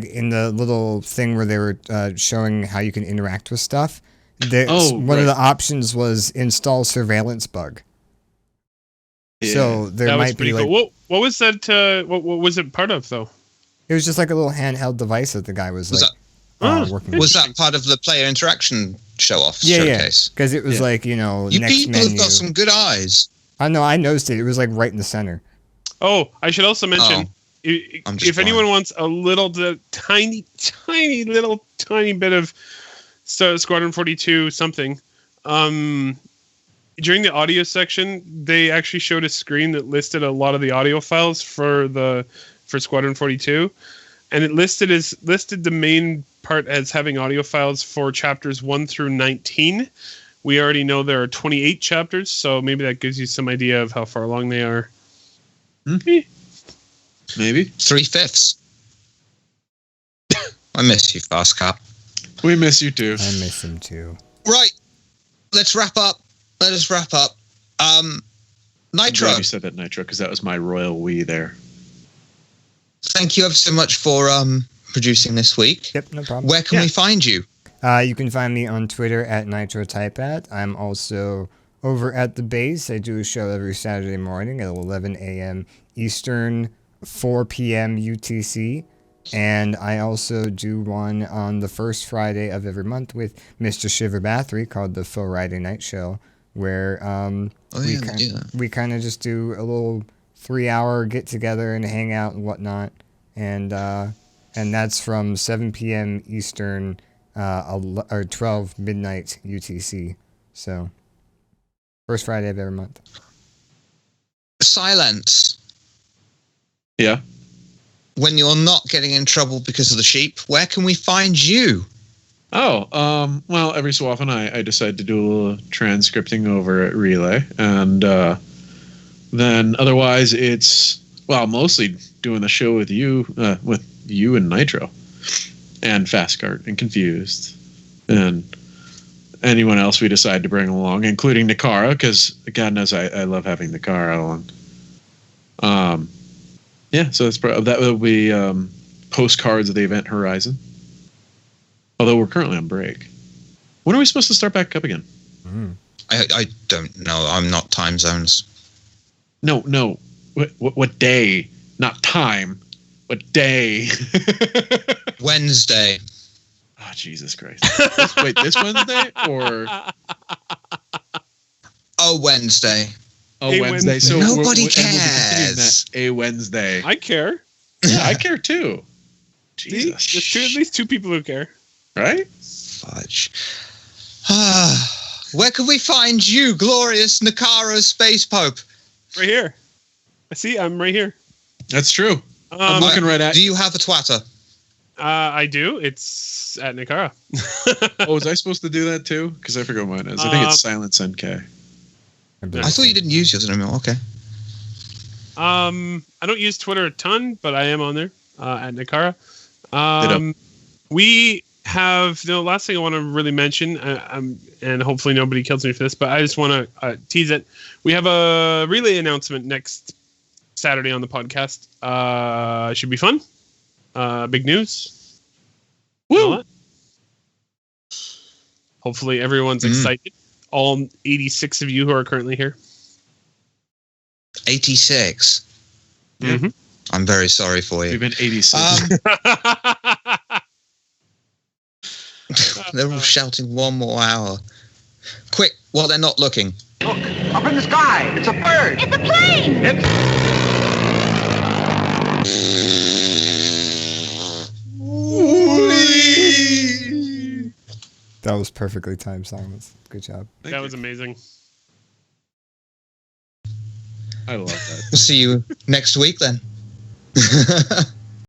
in the little thing where they were showing how you can interact with stuff. One of the options was install surveillance bug. Yeah. So there might be like, cool. What was that? What was it part of though? it was just like a little handheld device that the guy was working with. Was that part of the player interaction show-off Yeah, showcase? because it was like, You next people menu. have got some good eyes. I know, I noticed it. It was like right in the center. Oh, I should also mention, I'm just if anyone wants a little, tiny bit of Squadron 42 something, during the audio section, they actually showed a screen that listed a lot of the audio files for Squadron 42, and it listed the main part as having audio files for chapters 1 through 19. We already know there are 28 chapters, so maybe that gives you some idea of how far along they are. Maybe 3/5. I miss you, Fast Cap. We miss you too. I miss him too. Right, let's wrap up. Let us wrap up. I'm Nitro, glad you said that, Nitro, because that was my royal we there. thank you ever so much for producing this week. Yep, no problem. Where can we find you? You can find me on Twitter at Nitro Typat. I'm also over at the base. I do a show every Saturday morning at 11 a.m. Eastern, 4 p.m. UTC. And I also do one on the first Friday of every month with Mr. Shiver Bathory called the Full Friday Night Show, where we kind of just do a little 3-hour get together and hang out and whatnot. And that's from 7 p.m. Eastern, or 12 midnight UTC. So, first Friday of every month. Silence. Yeah. When you're not getting in trouble because of the sheep, where can we find you? Oh, well, every so often I decide to do a little transcripting over at Relay, and then otherwise it's, well, mostly doing the show with you and Nitro, and Fastcart and Confused, and anyone else we decide to bring along, including Nehkara, because God knows I love having Nehkara along. Yeah, so that will be postcards of the Event Horizon. Although we're currently on break. When are we supposed to start back up again? I don't know. I'm not time zones. No. What day? Not time. What day? Wednesday. Oh, Jesus Christ. Wait, this Wednesday or? Oh, Wednesday. Oh, Wednesday. So nobody cares. We'll that a Wednesday. I care. Yeah, I care too. Jesus. There's at least 2 people who care. Right? Fudge. Where can we find you, glorious Nehkara Space Pope? Right here. I see. I'm right here. That's true. I'm looking right at Do you. you have a Twitter? I do. It's at Nehkara. Oh, was I supposed to do that too? Because I forgot what mine is. I think it's Silence NK. I thought you didn't use yours anymore. Okay. I don't use Twitter a ton, but I am on there at Nehkara. Ditto. We have the last thing I want to really mention, and hopefully nobody kills me for this, but I just want to tease it. We have a relay announcement next Saturday on the podcast. Should be fun. Big news. Woo! Hopefully everyone's excited. All 86 of you who are currently here. 86. Mm-hmm. I'm very sorry for you. We've been 86. They're all shouting one more hour. Quick, while they're not looking. Look, up in the sky. It's a bird. It's a plane! That was perfectly timed silence. Good job. That was amazing. I love that. We'll see you next week then.